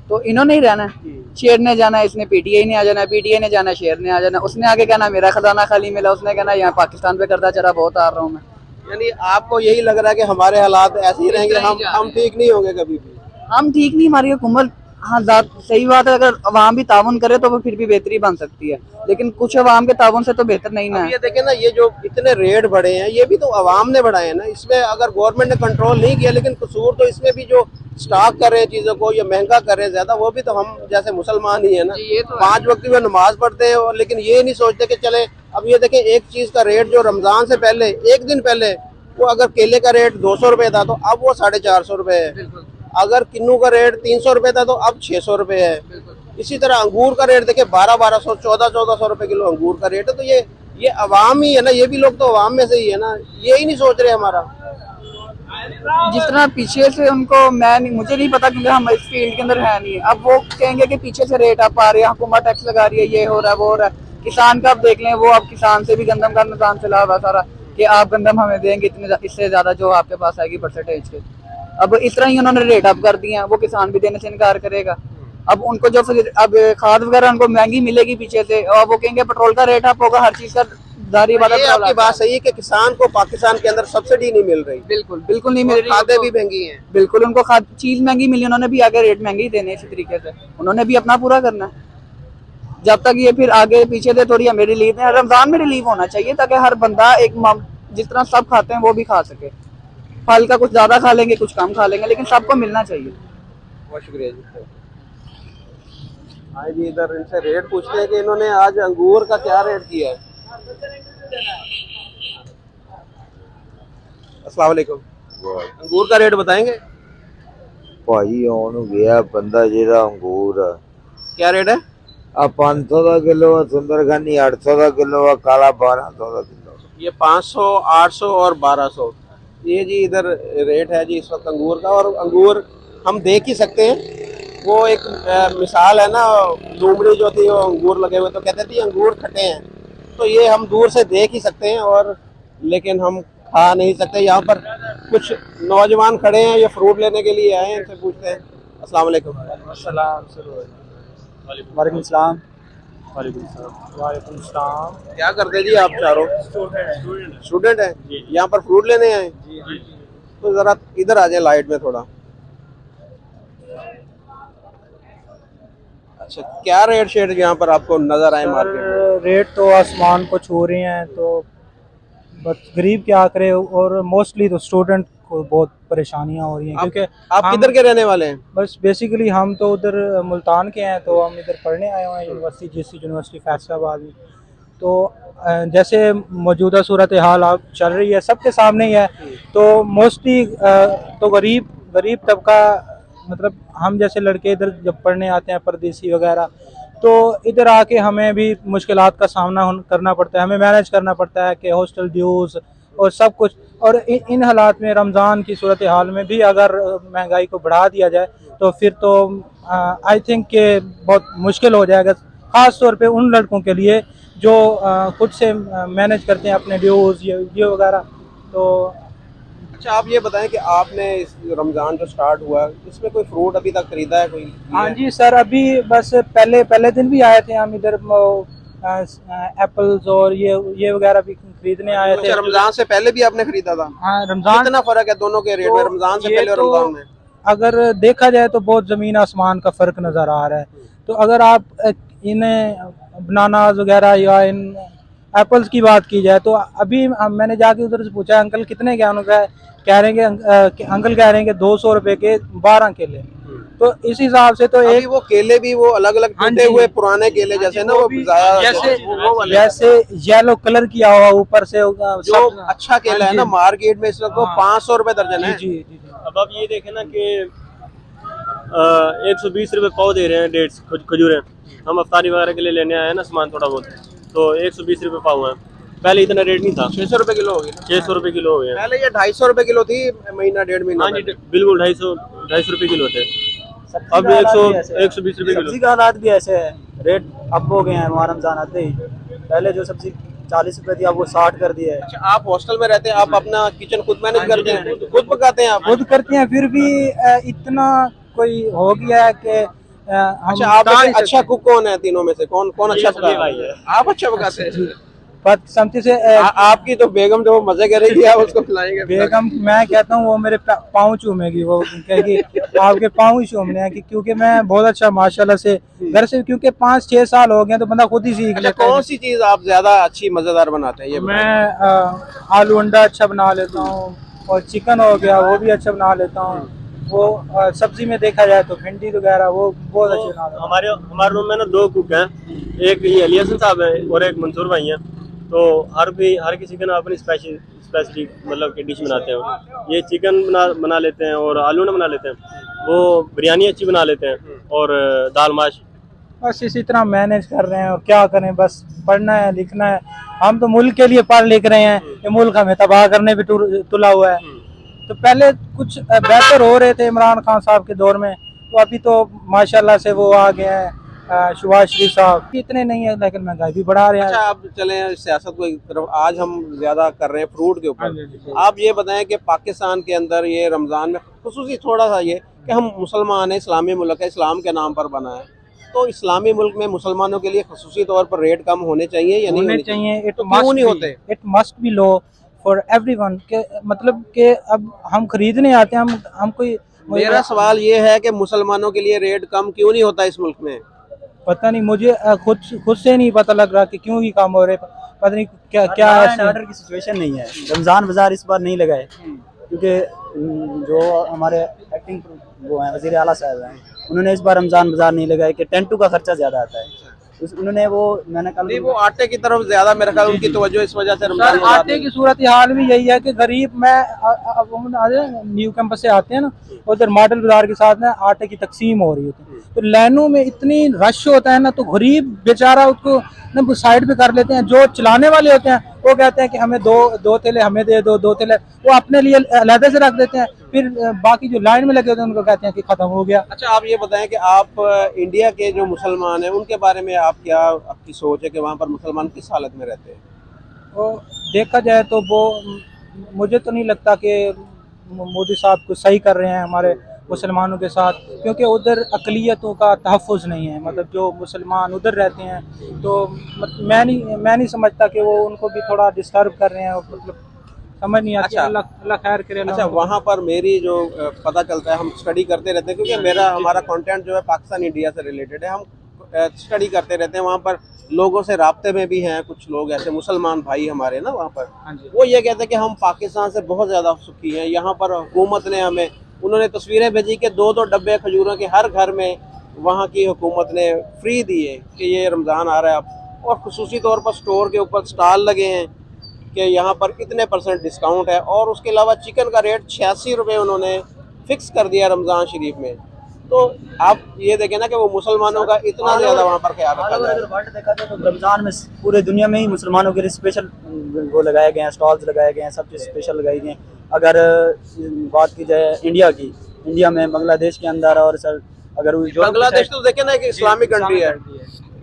तो इन्होंने ही रहना है, शेर ने जाना है, इसने पीटीआई ने आ जाना है, पीटीआई ने जाना है, शेर ने आ जाना है, उसने आगे कहना मेरा खजाना खाली मिला, उसने कहना यहाँ पाकिस्तान पे करता चला बहुत आ रहा हूँ मैं। यानी आपको यही लग रहा है कि हमारे हालात ऐसे ही रहेंगे, हम ठीक नहीं होंगे कभी भी? हम ठीक नहीं, हमारी हुकूमत, हाँ सही बात है, अगर अवाम भी ताउन करे तो वो फिर भी बेहतरी बन सकती है, लेकिन कुछ अवाम के ताउन से तो बेहतर नहीं ना अब है। ये देखें ना, ये जो इतने रेट बढ़े हैं ये भी तो अवाम ने बढ़ाए हैं ना, इसमें अगर गवर्नमेंट ने कंट्रोल नहीं किया, लेकिन कसूर तो इसमें भी जो स्टॉक कर रहे हैं चीजों को या महंगा कर रहे हैं ज्यादा, वो भी तो हम जैसे मुसलमान ही है ना। ये तो 5 वक्त की वो नमाज पढ़ते हैं और लेकिन ये नहीं सोचते कि चले अब ये देखें एक चीज का रेट जो रमजान से पहले 1 दिन पहले वो अगर केले का रेट 200 रुपए था तो अब वो 450 रुपए है, अगर किन्नू का रेट 300 रुपए था तो अब 600 रुपए है। इसी तरह अंगूर का रेट देखे 1200, 1400 रुपए किलो अंगूर का रेट है। तो ये अवाम ही है ना, ये भी लोग तो अवाम में से ही है ना, ये ही नहीं सोच रहे हमारा। जितना पीछे से उनको मुझे नहीं पता क्योंकि हम इस फील्ड के अंदर है नहीं। अब वो कहेंगे कि पीछे से रेट अप आ रही है, हुकूमत टैक्स लगा रही है, ये हो रहा है वो हो रहा है। किसान का अब देख लें, वो अब किसान से भी गंदम का निजाम चला हुआ सारा कि आप गंदम हमें देंगे इतने इससे ज्यादा जो आपके पास आएगी परसेंटेज के। अब इस तरह ही उन्होंने रेट अप कर दिया, वो किसान भी देने से इनकार करेगा। अब उनको जो फिर अब खाद वगैरह उनको महंगी मिलेगी पीछे से, और वो कहेंगे पेट्रोल का रेट अप होगा, हर चीज का जारी वाला। ये आपकी बात सही है कि किसान को पाकिस्तान के अंदर सब्सिडी नहीं मिल रही, बिल्कुल बिल्कुल नहीं मिल रही, खादें भी महंगी हैं। बिल्कुल उनको खाद चीज महंगी मिली, उन्होंने भी आगे रेट महंगी देने इसी तरीके से, उन्होंने भी अपना पूरा करना है। जब तक ये फिर आगे पीछे से थोड़ी हमें रिलीफ है, रमजान में रिलीफ होना चाहिए ताकि हर बंदा जिस तरह सब खाते हैं वो भी खा सके। फल का कुछ ज्यादा खा लेंगे, कुछ कम खा लेंगे, लेकिन सबको मिलना चाहिए। बहुत शुक्रिया जी। हाँ जी, इधर इनसे रेट पूछते हैं कि इन्होंने आज अंगूर का क्या रेट किया है। अस्सलाम वालेकुम, अंगूर का रेट बताएंगे? भाई ਹੁਣ ਗਿਆ ਬੰਦਾ ਜਿਹੜਾ ਅੰਗੂਰ ਆ क्या रेट है? 500 ਦਾ ਕਿਲੋ ਆ, ਸੁੰਦਰਖਾਨੀ 800 ਦਾ ਕਿਲੋ ਆ, ਕਾਲਾ 1200 ਦਾ किलो। ये 500, 800 और 1200 ये जी इधर रेट है जी इस वक्त अंगूर का। और अंगूर हम देख ही सकते हैं, वो एक मिसाल है ना, लोमड़ी जो थी वो अंगूर लगे हुए तो कहते थे अंगूर खट्टे हैं, तो ये हम दूर से देख ही सकते हैं और लेकिन हम खा नहीं सकते। यहाँ पर कुछ नौजवान खड़े हैं, ये फ्रूट लेने के लिए आए हैं, इनसे पूछते हैं। अस्सलाम वालेकुम। वालेकुम सलाम। क्या करते हैं जी आप चारों? स्टूडेंट हैं, यहाँ पर फ्रूट लेने आए? तो जरा इधर आ जाए लाइट में थोड़ा। अच्छा, क्या रेट शेड यहाँ पर आपको नजर आए मार्केट में? रेट तो आसमान को छू रहे हैं, तो बस गरीब क्या करे, और मोस्टली तो स्टूडेंट को बहुत परेशानियां हो रही हैं क्योंकि आप किधर के रहने वाले हैं? बस बेसिकली हम तो उधर मुल्तान के हैं, तो हम इधर पढ़ने आए हुए हैं यूनिवर्सिटी, जीसी यूनिवर्सिटी फैसलाबाद में। तो जैसे मौजूदा सूरत हाल आप चल रही है सबके सामने ही है, तो मोस्टली तो गरीब तबका, मतलब हम जैसे लड़के इधर जब पढ़ने आते हैं परदेसी वगैरह, तो इधर आके हमें भी मुश्किलात का सामना करना पड़ता है, हमें मैनेज करना पड़ता है कि हॉस्टल ड्यूज़ और सब कुछ। और इन हालात में रमज़ान की सूरत हाल में भी अगर महंगाई को बढ़ा दिया जाए तो फिर तो आई थिंक कि बहुत मुश्किल हो जाएगा, ख़ास तौर पे उन लड़कों के लिए जो खुद से मैनेज करते हैं अपने ड्यूज़ ये वगैरह। तो अच्छा, आप ये बताएं कि आपने इस रमज़ान जो स्टार्ट हुआ इसमें कोई फ्रूट अभी तक खरीदा है कोई? हाँ जी सर, अभी बस पहले दिन भी आए थे हम इधर, एप्पल्स और ये वगैरह भी खरीदने आए थे। रमज़ान से पहले भी आपने खरीदा था? हाँ, रमज़ान। कितना फर्क है दोनों के रेट में, रमज़ान से पहले और रमज़ान में? अगर देखा जाए तो बहुत ज़मीन आसमान का फ़र्क नज़र आ रहा है। तो अगर आप इन बनानाज वगैरह या इन एप्पल्स की बात की जाए तो अभी मैंने जाके उधर से पूछा अंकल कितने के, उन्होंने कह रहे हैं कि अंकल कह रहे हैं कि 200 रुपए के 12 केले। तो इस हिसाब से तो एक वो केले भी वो अलग अलग टूटे हुए पुराने केले जैसे ना, वो जैसे येलो कलर किया हुआ ऊपर से जो अच्छा केला है ना, मार्केट में इस वक्त 500 रुपए दर्जन है। जी। अब आप ये देखें ना कि 120 रुपए पाव दे रहे हैं डेट्स खजूरें। हम अफ्तारी वगैरह के लिए लेने आए हैं ना सामान थोड़ा बहुत, तो 120 रुपए पाव है। पहले इतना रेट नहीं था, 600 रुपए किलो हो गया। 600 रुपए किलो हो गया। पहले ये 250 रुपए किलो थी, महीना डेढ़ महीना। हाँ जी, बिल्कुल 250 रुपए किलो थे, अब 120 रुपए किलो। सब्जी का हालात भी ऐसे है, रेट अप हो गए हैं। वहाँ रमजान आते ही पहले जो सब्जी 40 रुपए थी अब वो 60 कर दिया है। अच्छा, आप हॉस्टल में रहते हैं, आप अपना किचन खुद मैनेज करते हैं, खुद पकाते हैं आप? खुद करते हैं, फिर भी इतना कोई हो गया है कि अच्छा, आप अच्छा कुक कौन है तीनों में से? कौन अच्छा पकाता है? आप अच्छा पकाते हैं? समझे से आपकी तो बेगम जो मजे करेगी आप उसको खिलाएंगे? बेगम मैं कहता हूँ वो मेरे पाँव चूमेगी, वो कहेगी आपके पाँव ही चूमने हैं, क्योंकि मैं बहुत अच्छा माशाल्लाह से घर से, क्योंकि 5-6 साल हो गए तो बंदा खुद ही सीख लेता है। कौन सी चीज आप ज्यादा अच्छी मजेदार बनाते हैं? ये मैं आलू अंडा अच्छा बना लेता हूँ, और चिकन हो गया वो भी अच्छा बना लेता हूँ। वो सब्जी में देखा जाए तो भिंडी वगैरह वो बहुत अच्छे बना लेता हूँ। हमारे रूम में ना 2 कुक हैं, एक ये अली हसन साहब हैं और एक मंसूर भाई हैं। तो हर किसी के ना अपनी स्पेशलिटी मतलब की डिश बनाते हैं। ये चिकन बना लेते हैं और आलू ना बना लेते हैं, वो बिरयानी अच्छी बना लेते हैं और दाल माश। बस इसी तरह मैनेज कर रहे हैं, और क्या करें, बस पढ़ना है लिखना है। हम तो मुल्क के लिए पढ़ लिख रहे हैं, ये मुल्क हमें तबाह करने पे तुला हुआ है। तो पहले कुछ बेहतर हो रहे थे इमरान खान साहब के दौर में, तो अभी तो माशाल्लाह से वो आ गए हैं शहबाज शरीफ साहब, इतने नहीं है लेकिन महंगाई भी बढ़ा रहे हैं। अच्छा, अब चले सियासत को एक तरफ, आज हम ज्यादा कर रहे हैं फ्रूट के ऊपर। आप ये बताएं कि पाकिस्तान के अंदर ये रमज़ान में खुसूसी थोड़ा सा ये कि हम मुसलमान हैं, इस्लामी मुल्क है, इस्लाम के नाम पर बना है, तो इस्लामी मुल्क में मुसलमानों के लिए खुसूसी तौर पर रेट कम होने चाहिए या नहीं होने चाहिए? तो क्यों नहीं होते? It must be low for everyone के, मतलब कि अब हम खरीदने आते हैं, हम कोई, मेरा सवाल ये है कि मुसलमानों के लिए रेट कम क्यों नहीं होता इस मुल्क में? पता नहीं, मुझे खुद से नहीं पता लग रहा कि क्यों ही काम हो रहे, पता नहीं क्या क्या ऑर्डर की सिचुएशन नहीं है। रमज़ान बाजार इस बार नहीं लगाए क्योंकि जो हमारे एक्टिंग वो हैं वज़ीर आला साहब हैं, उन्होंने इस बार रमज़ान बाजार नहीं लगाए कि टेंटू का खर्चा ज़्यादा आता है। उन्होंने वो, मैंने कल वो आटे की तरफ ज्यादा मेरे ख्याल उनकी तवज्जो इस वजह से रमज़ान बाजार आटे की सूरत हाल भी यही है कि गरीब, मैं न्यू कैंपस से आते हैं ना, उधर मॉडल बाजार के साथ में आटे की तकसीम हो रही होती है, तो लाइनों में इतनी रश होता है ना, तो गरीब बेचारा उसको ना साइड पे कर लेते हैं। जो चलाने वाले होते हैं वो कहते हैं कि हमें दो थैले हमें दे दो, 2 थैले वो अपने लिए अलहदा से रख देते हैं, फिर बाकी जो लाइन में लगे होते हैं उनको कहते हैं कि खत्म हो गया। अच्छा, आप ये बताएं कि आप इंडिया के जो मुसलमान हैं उनके बारे में आप क्या, आपकी सोच है कि वहाँ पर मुसलमान किस हालत में रहते हैं? वो देखा जाए तो वो, मुझे तो नहीं लगता कि मोदी साहब को सही कर रहे हैं हमारे मुसलमानों के साथ, क्योंकि उधर अक़लियतों का तहफ़्फ़ुज़ नहीं है, मतलब जो मुसलमान उधर रहते हैं, तो मैं नहीं समझता कि वो उनको भी थोड़ा डिस्टर्ब कर रहे हैं, मतलब समझ नहीं आती। अल्लाह खैर करे। अच्छा, वहाँ पर मेरी जो पता चलता है, हम स्टडी करते रहते हैं क्योंकि हमारा कंटेंट जो है पाकिस्तान इंडिया से रिलेटेड है, हम स्टडी करते रहते हैं। वहाँ पर लोगों से राब्ते में भी हैं कुछ लोग ऐसे मुसलमान भाई हमारे ना वहाँ पर, वो ये कहते हैं कि हम पाकिस्तान से बहुत ज़्यादा सुखी हैं। यहाँ पर हुकूमत ने हमें, उन्होंने तस्वीरें भेजी कि 2-2 डब्बे खजूरों के हर घर में वहाँ की हुकूमत ने फ्री दिए कि ये रमज़ान आ रहा है अब, और खुसूसी तौर पर स्टोर के ऊपर स्टॉल लगे हैं कि यहाँ पर इतने % डिस्काउंट है, और उसके अलावा चिकन का रेट 86 रुपये उन्होंने फिक्स कर दिया रमज़ान शरीफ में। तो आप ये देखें ना कि वो मुसलमानों का इतना ज़्यादा वहाँ पर ख्याल रखा जाए। अगर वर्ल्ड देखा जाए तो रमज़ान में पूरे दुनिया में ही मुसलमानों के लिए स्पेशल वो लगाए गए हैं, स्टॉल्स लगाए गए हैं, सब चीज़ स्पेशल लगाई गई हैं। अगर बात की जाए इंडिया की, इंडिया में बांग्लादेश के अंदर, और सर अगर बांग्लादेश तो देखें ना, एक इस्लामिक कंट्री है,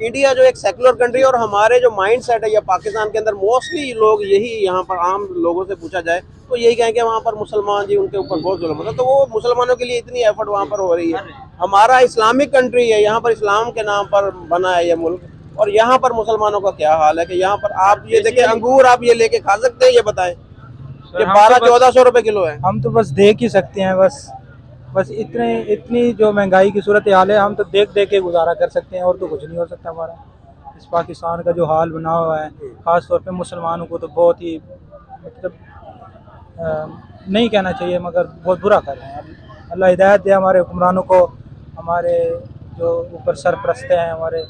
इंडिया जो एक सेकुलर कंट्री है, और हमारे जो माइंड सेट है या पाकिस्तान के अंदर मोस्टली लोग यही, यहाँ पर आम लोगों से पूछा जाए तो यही कहेंगे वहाँ पर मुसलमान जी उनके ऊपर बहुत जुल्म होता है, तो वो मुसलमानों के लिए इतनी एफर्ट वहाँ पर हो रही है। हमारा इस्लामिक कंट्री है, यहाँ पर इस्लाम के नाम पर बना है ये मुल्क, और यहाँ पर मुसलमानों का क्या हाल है कि यहाँ पर आप ये देखिए अंगूर आप ये लेके खा सकते हैं, ये बताएं कि 1200-1400 रुपए किलो है। हम तो बस देख ही सकते हैं, बस इतनी जो महंगाई की सूरत हाल है, हम तो देख के गुजारा कर सकते हैं, और तो कुछ नहीं हो सकता हमारा। इस पाकिस्तान का जो हाल बना हुआ है, ख़ास तौर पे मुसलमानों को तो बहुत ही, मतलब नहीं कहना चाहिए मगर बहुत बुरा कर रहे हैं। अल्लाह हिदायत दे हमारे हुक्मरानों को, हमारे जो ऊपर सरपरस्त हैं हमारे,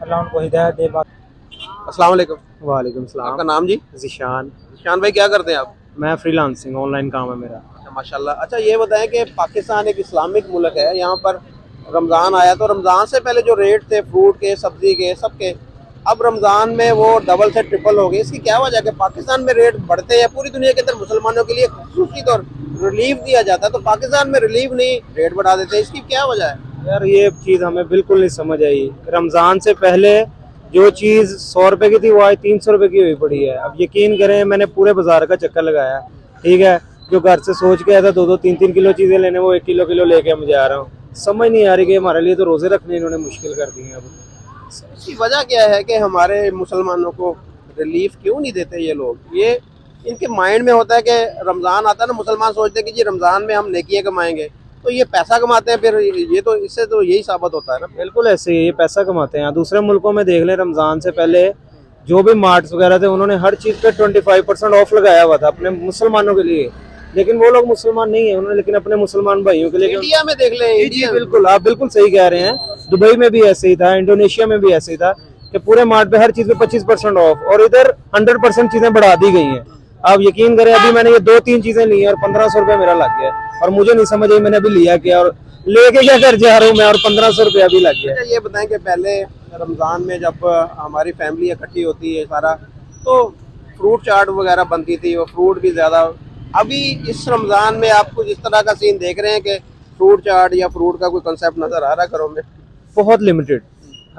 अल्लाह उनको हिदायत दे। अस्सलाम वालेकुम। वालेकुम सलाम। आपका नाम जी? ज़िशान। शान भाई, क्या करते हैं आप? मैं फ्रीलांसिंग ऑनलाइन काम है मेरा। माशाल्लाह। अच्छा, ये बताएं कि पाकिस्तान एक इस्लामिक मुल्क है, यहाँ पर रमज़ान आया तो रमज़ान से पहले जो रेट थे फ्रूट के, सब्जी के, सबके, अब रमज़ान में वो डबल से ट्रिपल हो गए। इसकी क्या वजह है कि पाकिस्तान में रेट बढ़ते हैं? पूरी दुनिया के अंदर मुसलमानों के लिए खुसूसी तौर रिलीफ दिया जाता है, तो पाकिस्तान में रिलीफ नहीं, रेट बढ़ा देते हैं, इसकी क्या वजह है? यार ये चीज़ हमें बिल्कुल नहीं समझ आई। रमज़ान से पहले जो चीज़ 100 रुपये की थी वो आज 300 रुपये की हुई पड़ी है। अब यकीन करें, मैंने पूरे बाजार का चक्कर लगाया, ठीक है, जो घर से सोच के आया था 2-2, 3-3 किलो चीज़ें लेने, वो 1 किलो लेके मुझे आ रहा हूँ। समझ नहीं आ रही कि हमारे लिए तो रोज़े रखने इन्होंने मुश्किल कर दिए। अब इसकी वजह क्या है कि हमारे मुसलमानों को रिलीफ क्यों नहीं देते ये लोग? ये इनके माइंड में होता है कि रमज़ान आता है ना, मुसलमान सोचते हैं कि जी रमज़ान में हम नेकियां कमाएंगे, तो ये पैसा कमाते हैं, फिर ये तो इससे तो यही साबित होता है ना। बिल्कुल ऐसे ही ये पैसा कमाते हैं। दूसरे मुल्कों में देख लें, रमज़ान से पहले जो भी मार्ट्स वगैरह थे उन्होंने हर चीज़ पे 25% ऑफ लगाया हुआ था अपने मुसलमानों के लिए, लेकिन वो लोग मुसलमान नहीं है उन्होंने, लेकिन अपने मुसलमान भाइयों के लिए। इंडिया में देख लें, जी बिल्कुल, आप बिल्कुल सही कह रहे हैं। दुबई में भी ऐसे ही था, इंडोनेशिया में भी ऐसे ही था कि पूरे मार्ट पे हर चीज़ पे 25% ऑफ, और इधर 100% चीज़ें बढ़ा दी गई हैं। आप यकीन करें, अभी मैंने ये 2-3 चीज़ें ली हैं और 1500 रुपये मेरा लग गया, और मुझे नहीं समझ आई मैंने अभी लिया क्या और लेके क्या कर जा रहा हूँ मैं, और 1500 रुपये अभी लग गया। ये बताएं कि पहले रमज़ान में जब हमारी फैमिली इकट्ठी होती है सारा, तो फ्रूट चाट वगैरह बनती थी, और फ्रूट भी ज़्यादा अभी इस रमजान में आप कुछ इस तरह का सीन देख रहे हैं कि फ्रूट चाट या फ्रूट का कोई कंसेप्ट नजर आ रहा है घरों में? बहुत लिमिटेड,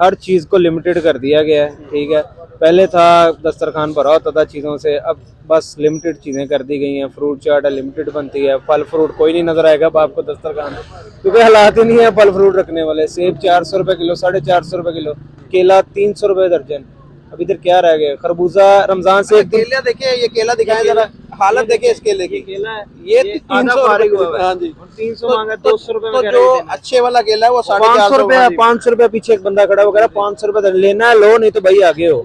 हर चीज़ को लिमिटेड कर दिया गया है, ठीक है। पहले था दस्तरखान भरा होता था चीज़ों से, अब बस लिमिटेड चीज़ें कर दी गई हैं। फ्रूट चाट लिमिटेड बनती है, फल फ्रूट कोई नहीं नज़र आएगा अब आपको दस्तरखान, क्योंकि हालात ही नहीं है फल फ्रूट रखने वाले। सेब 400 रुपये किलो, 450 रुपये किलो, केला 300 रुपये दर्जन। अब इधर क्या रह गया? खरबूजा रमजान से एक दिन, केला देखिए, ये केला दिखाएं जरा, हालत देखिए इस केले की। केला है ये आधा 300 फारिग हुआ रुपये। है। हाँ जी, 300 मांगा, 200 रुपये तो जो अच्छे वाला केला है वो 500 रुपये, 450। 500 रुपये। पीछे एक बंदा खड़ा वगैरह 500 रुपये लेना है लो, नहीं तो भाई आगे हो।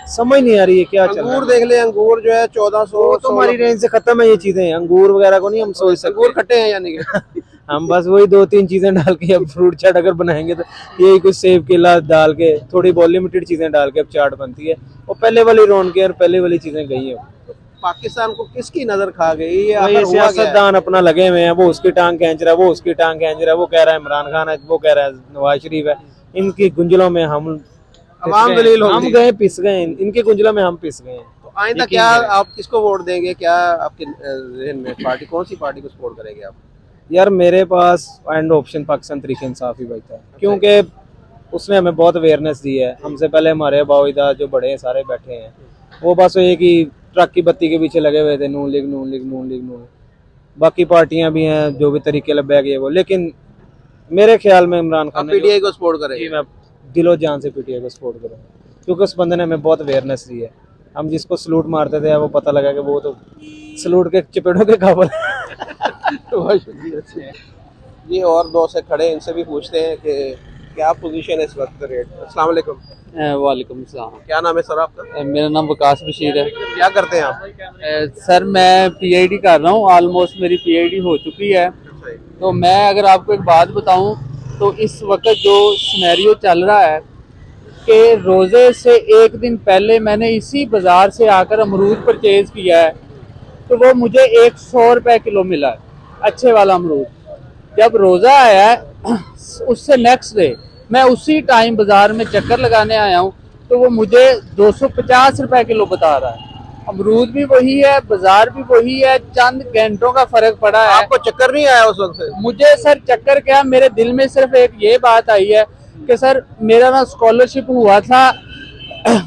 समझ नहीं आ रही है क्या चल रहा है। अंगूर देख ले, अंगूर जो है 1400। वो तो हमारी रेंज से खत्म है ये चीजें, अंगूर वगैरह को नहीं हम सोच सकते। अंगूर खट्टे हैं यानी कि हम बस वही 2-3 चीजें डाल के अब फ्रूट चाट अगर बनाएंगे तो यही कुछ सेब केला डाल के थोड़ी बहुत लिमिटेड चीजें डाल के अब चाट बनती है। वो पहले वाली रौनकें और पहले वाली चीजें गई हैं। पाकिस्तान को किसकी नजर खा गई? ये भाई आखिर हुआ क्या है? सियासतदान अपना लगे हुए हैं, वो उसकी टांग खींच रहा है, वो उसकी टांग खींच रहा है, वो कह रहा है इमरान खान है, वो कह रहा है नवाज शरीफ है। इनकी गुंजलों में हम अवाम दलील हो हम गई। गए, पिस गए, इनकी गुंजलों में हम पिस गए। तो आइंदा यकीन क्या करें। आप किसको वोट देंगे? क्या आपके जहन में पार्टी, कौन सी पार्टी को सपोर्ट करेंगे आप? यार मेरे पास एंड ऑप्शन पाकिस्तान तरीके इंसाफ ही बचता है, क्योंकि उसने हमें बहुत अवेयरनेस दी है। हमसे पहले हमारे बाविदा जो बड़े हैं सारे बैठे हैं, वो बस एक ही ट्रक की बत्ती के पीछे लगे हुए थे, नून लीग नून लीग नून लीग नून। बाकी पार्टियां भी हैं जो भी तरीके लग गए वो, लेकिन मेरे ख्याल में इमरान खान आप पीटीआई को सपोर्ट करेंगे? मैं दिलो जान से पीटीआई को सपोर्ट करूँ, क्योंकि उस बंदे ने हमें बहुत अवेयरनेस दी है। हम जिसको सलूट मारते थे वो पता लगा कि वो तो सलूट के चपेटों के काबल बहुत शुक्रिया। ये और दो से खड़े, इनसे भी पूछते हैं कि क्या पोजीशन है इस वक्त रेट। अस्सलाम वालेकुम। वालेकुम सलाम। क्या नाम है सर आपका? मेरा नाम वकास बशीर है। क्या करते हैं आप? सर मैं पीएचडी कर रहा हूँ, ऑलमोस्ट मेरी पीएचडी हो चुकी है। तो मैं अगर आपको एक बात बताऊं तो इस वक्त जो सिनेरियो चल रहा है कि रोज़े से एक दिन पहले मैंने इसी बाज़ार से आकर अमरूद परचेज़ किया है, तो वो मुझे 100 रुपये किलो मिला है, अच्छे वाला अमरूद। जब रोज़ा आया है उससे नेक्स्ट डे मैं उसी टाइम बाज़ार में चक्कर लगाने आया हूँ, तो वो मुझे 250 रुपये किलो बता रहा है। अमरूद भी वही है, बाजार भी वही है, चंद घंटों का फर्क पड़ा है। आपको चक्कर नहीं आया उस वक्त? मुझे सर चक्कर क्या, मेरे दिल में सिर्फ एक ये बात आई है कि सर मेरा ना स्कॉलरशिप हुआ था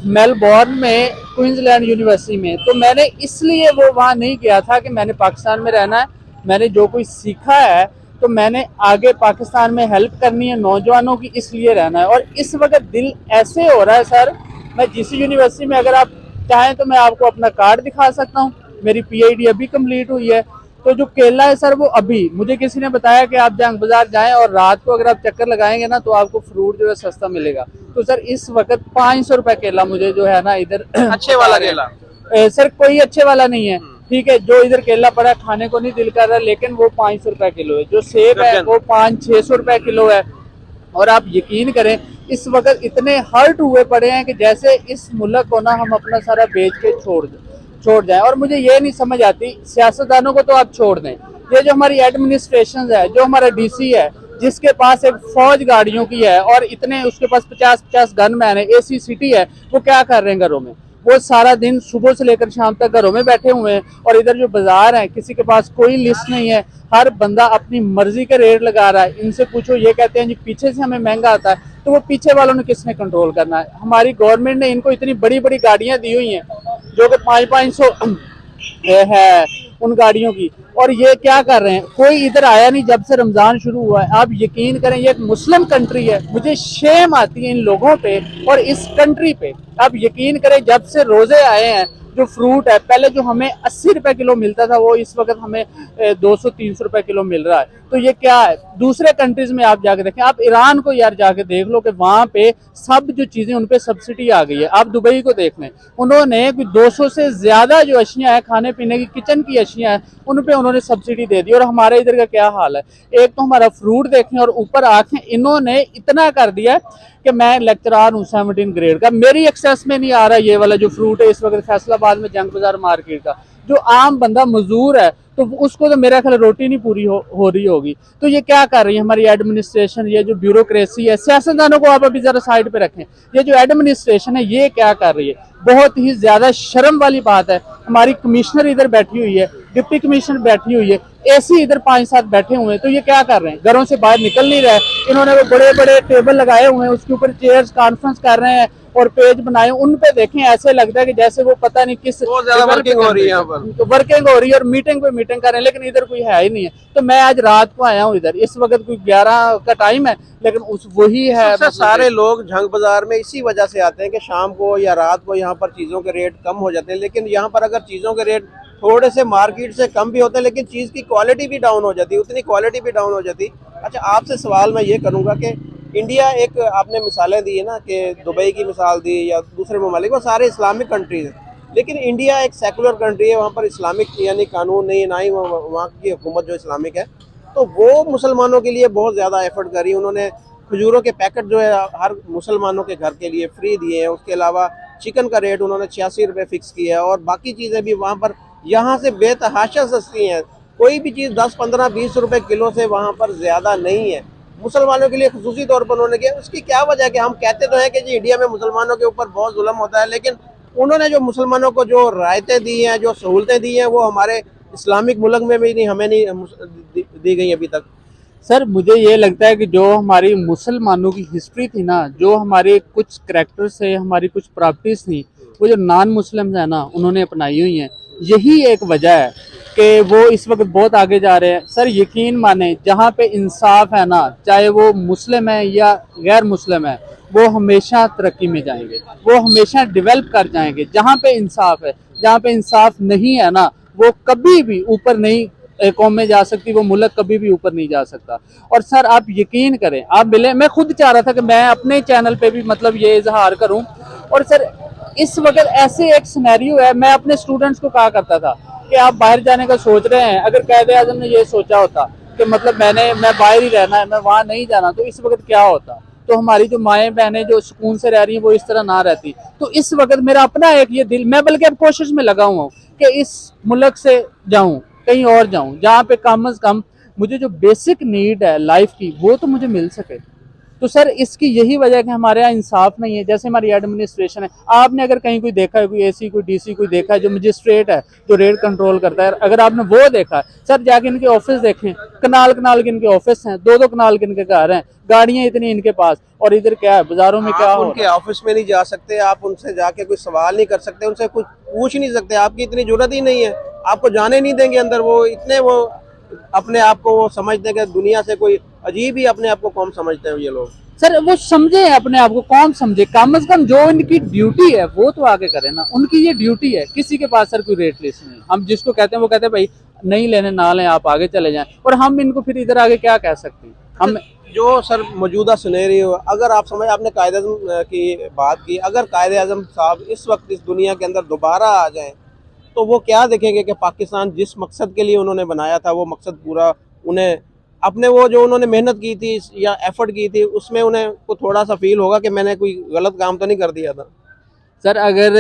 मेलबोर्न में, क्वींसलैंड यूनिवर्सिटी में, तो मैंने इसलिए वो वहाँ नहीं गया था कि मैंने पाकिस्तान में रहना है। मैंने जो कुछ सीखा है तो मैंने आगे पाकिस्तान में हेल्प करनी है नौजवानों की, इसलिए रहना है। और इस वक्त दिल ऐसे हो रहा है सर, मैं जिस यूनिवर्सिटी में, अगर आप चाहें तो मैं आपको अपना कार्ड दिखा सकता हूँ, मेरी पीएचडी अभी कंप्लीट हुई है। तो जो केला है सर वो अभी मुझे किसी ने बताया कि आप जंग बाजार जाएं और रात को अगर आप चक्कर लगाएंगे ना तो आपको फ्रूट जो है सस्ता मिलेगा। तो सर इस वक्त 500 रुपये केला मुझे जो है ना इधर अच्छे वाला केला? सर कोई अच्छे वाला नहीं है, ठीक है। जो इधर केला पड़ा खाने को नहीं दिल कर रहा, लेकिन वो 500 रुपये किलो है। जो सेब है वो 500-600 रुपये किलो है। और आप यकीन करें इस वक्त इतने हर्ट हुए पड़े हैं कि जैसे इस मुल्क को ना हम अपना सारा बेच के छोड़ जाएं। और मुझे ये नहीं समझ आती, सियासतदानों को तो आप छोड़ दें, ये जो हमारी एडमिनिस्ट्रेशन है, जो हमारा डीसी है जिसके पास एक फौज गाड़ियों की है और इतने उसके पास 50-50 गनमैन है, एसी सिटी है, वो क्या कर रहे हैं घरों में? वो सारा दिन सुबह से लेकर शाम तक घरों में बैठे हुए हैं। और इधर जो बाजार है किसी के पास कोई लिस्ट नहीं है, हर बंदा अपनी मर्जी के रेट लगा रहा है। इनसे पूछो ये कहते हैं जी पीछे से हमें महंगा आता है, तो वो पीछे वालों ने किसने कंट्रोल करना है? हमारी गवर्नमेंट ने इनको इतनी बड़ी बड़ी गाड़ियां दी हुई हैं जो कि 500-500 है उन गाड़ियों की, और ये क्या कर रहे हैं? कोई इधर आया नहीं जब से रमजान शुरू हुआ है। आप यकीन करें ये एक मुस्लिम कंट्री है, मुझे शेम आती है इन लोगों पे और इस कंट्री पे। आप यकीन करें जब से रोजे आए हैं, जो फ्रूट है पहले जो हमें 80 रुपए किलो मिलता था वो इस वक्त हमें 200-300 रुपए किलो मिल रहा है। तो ये क्या है? दूसरे कंट्रीज में आप जाके देखें, आप ईरान को यार जाके देख लो कि वहाँ पे सब जो चीज़ें उन पे सब्सिडी आ गई है। आप दुबई को देख लें, उन्होंने 200 से ज़्यादा जो अशियाँ हैं खाने पीने की, किचन की अशियाँ हैं, उन पे उन्होंने सब्सिडी दे दी। और हमारे इधर का क्या हाल है? एक तो हमारा फ्रूट देखें और ऊपर आँखें इन्होंने इतना कर दिया कि मैं लेक्चरार हूँ 17 ग्रेड का, मेरी एक्सेस में नहीं आ रहा ये वाला जो फ्रूट है इस वक्त फैसलाबाद में जंग बाजार मार्केट का। जो आम बंदा मजदूर है तो उसको तो मेरा ख्याल रोटी नहीं पूरी हो रही होगी। तो ये क्या कर रही है हमारी एडमिनिस्ट्रेशन, ये जो ब्यूरोक्रेसी है, सियासतदानों को आप अभी जरा साइड पे रखें, ये जो एडमिनिस्ट्रेशन है ये क्या कर रही है? बहुत ही ज्यादा शर्म वाली बात है। हमारी कमिश्नर इधर बैठी हुई है, डिप्टी कमिश्नर बैठी हुई है, एसी इधर 5-7 बैठे हुए हैं, तो ये क्या कर रहे हैं? घरों से बाहर निकल नहीं रहे। इन्होंने वो बड़े बड़े टेबल लगाए हुए हैं, उसके ऊपर चेयर्स कॉन्फ्रेंस कर रहे हैं और पेज बनाए, उन पे देखें ऐसे लगता है कि जैसे वो पता नहीं किस बहुत ज्यादा वर्किंग हो रही है यहाँ पर, वर्किंग हो रही है और मीटिंग पे मीटिंग कर रहे हैं, लेकिन इधर कोई है ही नहीं है। तो मैं आज रात को आया हूँ इधर, इस वक्त कोई 11 का टाइम है, लेकिन उस वही है सबसे सारे लोग झंग बाजार में इसी वजह से आते हैं कि शाम को या रात को यहाँ पर चीज़ों के रेट कम हो जाते हैं। लेकिन यहाँ पर अगर चीज़ों के रेट थोड़े से मार्केट से कम भी होते हैं, लेकिन चीज़ की क्वालिटी भी डाउन हो जाती है, उतनी क्वालिटी भी डाउन हो जाती है। अच्छा, आपसे सवाल मैं ये करूँगा कि इंडिया एक, आपने मिसालें दी है ना कि दुबई की मिसाल दी या दूसरे ममालिक, वो सारे इस्लामिक कंट्रीज हैं, लेकिन इंडिया एक सेकुलर कंट्री है, वहाँ पर इस्लामिक यानी कानून नहीं, ना ही वहाँ की हुकूमत जो इस्लामिक है, तो वो मुसलमानों के लिए बहुत ज़्यादा एफर्ट करी। उन्होंने खजूरों के पैकेट जो है हर मुसलमानों के घर के लिए फ्री दिए हैं। उसके अलावा चिकन का रेट उन्होंने 86 रुपये फिक्स किया है और बाकी चीज़ें भी वहाँ पर यहाँ से बेतहाशा सस्ती हैं। कोई भी चीज़ 10, 15, 20 रुपये किलो से वहाँ पर ज़्यादा नहीं है। मुसलमानों के लिए खुसूसी तौर पर उन्होंने किया। उसकी क्या वजह है कि हम कहते तो हैं कि जी इंडिया में मुसलमानों के ऊपर बहुत जुल्म होता है, लेकिन उन्होंने जो मुसलमानों को जो रायतें दी हैं, जो सहूलतें दी हैं, वो हमारे इस्लामिक मुल्क में भी नहीं, हमें नहीं दी गई अभी तक। सर मुझे ये लगता है कि जो हमारी मुसलमानों की हिस्ट्री थी ना, जो हमारे कुछ करैक्टर्स है, हमारी कुछ प्रॉपर्टीज थी, वो जो नॉन मुस्लिम्स है ना उन्होंने अपनाई हुई हैं। यही एक वजह है कि वो इस वक्त बहुत आगे जा रहे हैं। सर यकीन माने, जहाँ पे इंसाफ है ना, चाहे वो मुस्लिम है या गैर मुस्लिम है, वो हमेशा तरक्की में जाएंगे, वो हमेशा डेवलप कर जाएंगे। जहाँ पे इंसाफ है, जहाँ पे इंसाफ नहीं है ना, वो कभी भी ऊपर नहीं कौम में जा सकती, वो मुल्क कभी भी ऊपर नहीं जा सकता। और सर आप यकीन करें, आप मिले, मैं खुद चाह रहा था कि मैं अपने चैनल पे भी मतलब ये इजहार करूं। और सर इस वक्त ऐसे एक सिनेरियो है, मैं अपने स्टूडेंट्स को कहा करता था कि आप बाहर जाने का सोच रहे हैं, अगर कायदे आज़म ने ये सोचा होता कि मतलब मैं बाहर ही रहना है, मैं वहाँ नहीं जाना, तो इस वक्त क्या होता? तो हमारी जो माएँ बहनें जो सुकून से रह रही हैं वो इस तरह ना रहती। तो इस वक्त मेरा अपना एक ये दिल, मैं बल्कि अब कोशिश में लगा हुआ हूँ कि इस मुल्क से जाऊँ, कहीं और जाऊं जहां पे कम से कम मुझे जो बेसिक नीड है लाइफ की वो तो मुझे मिल सके। तो सर इसकी यही वजह है कि हमारे यहाँ इंसाफ नहीं है। जैसे हमारी एडमिनिस्ट्रेशन है, आपने अगर कहीं कोई देखा है, कोई एसी कोई डीसी कोई देखा है जो मजिस्ट्रेट है जो रेट कंट्रोल करता है, अगर आपने वो देखा है, सर जाके इनके ऑफिस देखें, कनाल कनाल के इनके ऑफिस हैं, 2-2 कनाल के इनके घर हैं, गाड़ियां इतनी इनके पास, और इधर क्या है बाजारों में क्या हो रहा है? उनके ऑफिस में नहीं जा सकते आप, उनसे जाके कोई सवाल नहीं कर सकते, उनसे कुछ पूछ नहीं सकते, आपकी इतनी जरूरत ही नहीं है, आपको जाने नहीं देंगे अंदर। वो इतने वो अपने आप को वो समझते हैं कि दुनिया से कोई अजीब ही अपने आप को कौन समझते हैं ये लोग। सर वो समझे अपने आप को कौन समझे, कम से कम जो इनकी ड्यूटी है वो तो आगे करें ना। उनकी ये ड्यूटी है। किसी के पास सर कोई रेट लिस्ट नहीं, हम जिसको कहते हैं वो कहते हैं भाई नहीं लेने ना लें, आप आगे चले जाएं, और हम इनको फिर इधर आगे क्या कह सकते हैं? हम जो सर मौजूदा सिनेरियो, अगर आप समझ, आपने कायदे आज़म की बात की, अगर कायदे आज़म साहब इस वक्त इस दुनिया के अंदर दोबारा आ जाएं तो वो क्या देखेंगे कि पाकिस्तान जिस मकसद के लिए उन्होंने बनाया था वो मकसद पूरा, उन्हें अपने वो जो उन्होंने मेहनत की थी या एफर्ट की थी उसमें उन्हें को थोड़ा सा फील होगा कि मैंने कोई गलत काम तो नहीं कर दिया था? सर अगर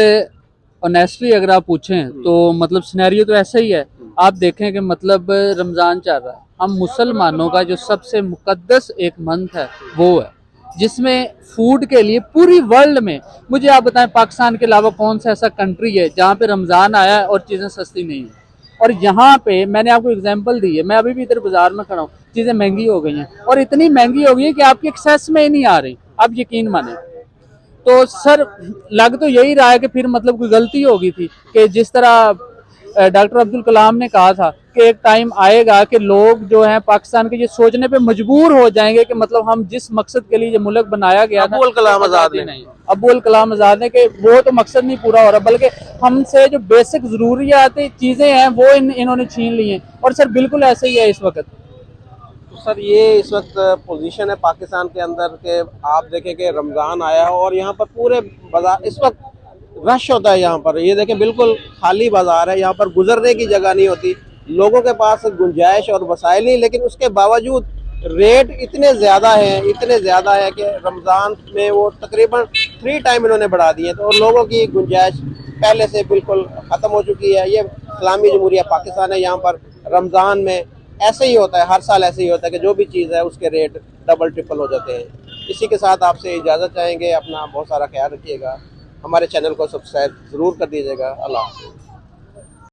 ऑनेस्टली अगर आप पूछें तो मतलब सिनेरियो तो ऐसा ही है। आप देखें कि मतलब रमज़ान चल रहा है, हम मुसलमानों का जो सबसे मुकद्दस एक मंथ है वो है, जिसमें फूड के लिए पूरी वर्ल्ड में, मुझे आप बताएं पाकिस्तान के अलावा कौन सा ऐसा कंट्री है जहाँ पे रमज़ान आया है और चीज़ें सस्ती नहीं हैं? और यहाँ पे मैंने आपको एग्जांपल दी है, मैं अभी भी इधर बाजार में खड़ा हूँ, चीज़ें महंगी हो गई हैं, और इतनी महंगी हो गई है कि आपकी एक्सेस में ही नहीं आ रही, आप यकीन माने। तो सर लग तो यही रहा है कि फिर मतलब कोई गलती हो गई थी कि जिस तरह डॉक्टर अब्दुल कलाम ने कहा था कि एक टाइम आएगा कि लोग जो हैं पाकिस्तान के ये सोचने पे मजबूर हो जाएंगे कि मतलब हम जिस मकसद के लिए ये मुल्क बनाया गया था, अब्दुल कलाम आज़ाद नहीं, अब्दुल कलाम आज़ाद ने, कि वो तो मकसद नहीं पूरा हो रहा, बल्कि हमसे जो बेसिक ज़रूरियात चीज़ें हैं वो इन्होंने छीन ली हैं। और सर बिल्कुल ऐसे ही है इस वक्त। तो सर ये इस वक्त पोजीशन है पाकिस्तान के अंदर के, आप देखें कि रमज़ान आया है और यहाँ पर पूरे बाजार इस वक्त रश होता है। यहाँ पर ये देखें बिल्कुल खाली बाजार है, यहाँ पर गुजरने की जगह नहीं होती, लोगों के पास गुंजाइश और वसाइल नहीं, लेकिन उसके बावजूद रेट इतने ज़्यादा हैं, इतने ज़्यादा है कि रमज़ान में वो तकरीबन 3 टाइम इन्होंने बढ़ा दिए, तो लोगों की गुंजाइश पहले से बिल्कुल ख़त्म हो चुकी है। ये इस्लामी जमहूरिया पाकिस्तान है। यहाँ पर रमज़ान में ऐसे ही होता है, हर साल ऐसे ही होता है कि जो भी चीज़ है उसके रेट डबल ट्रिपल हो जाते हैं। इसी के साथ आपसे इजाज़त चाहेंगे। अपना बहुत सारा ख्याल रखिएगा, हमारे चैनल को सब्सक्राइब ज़रूर कर दीजिएगा। अल्लाह हाफ़िज़।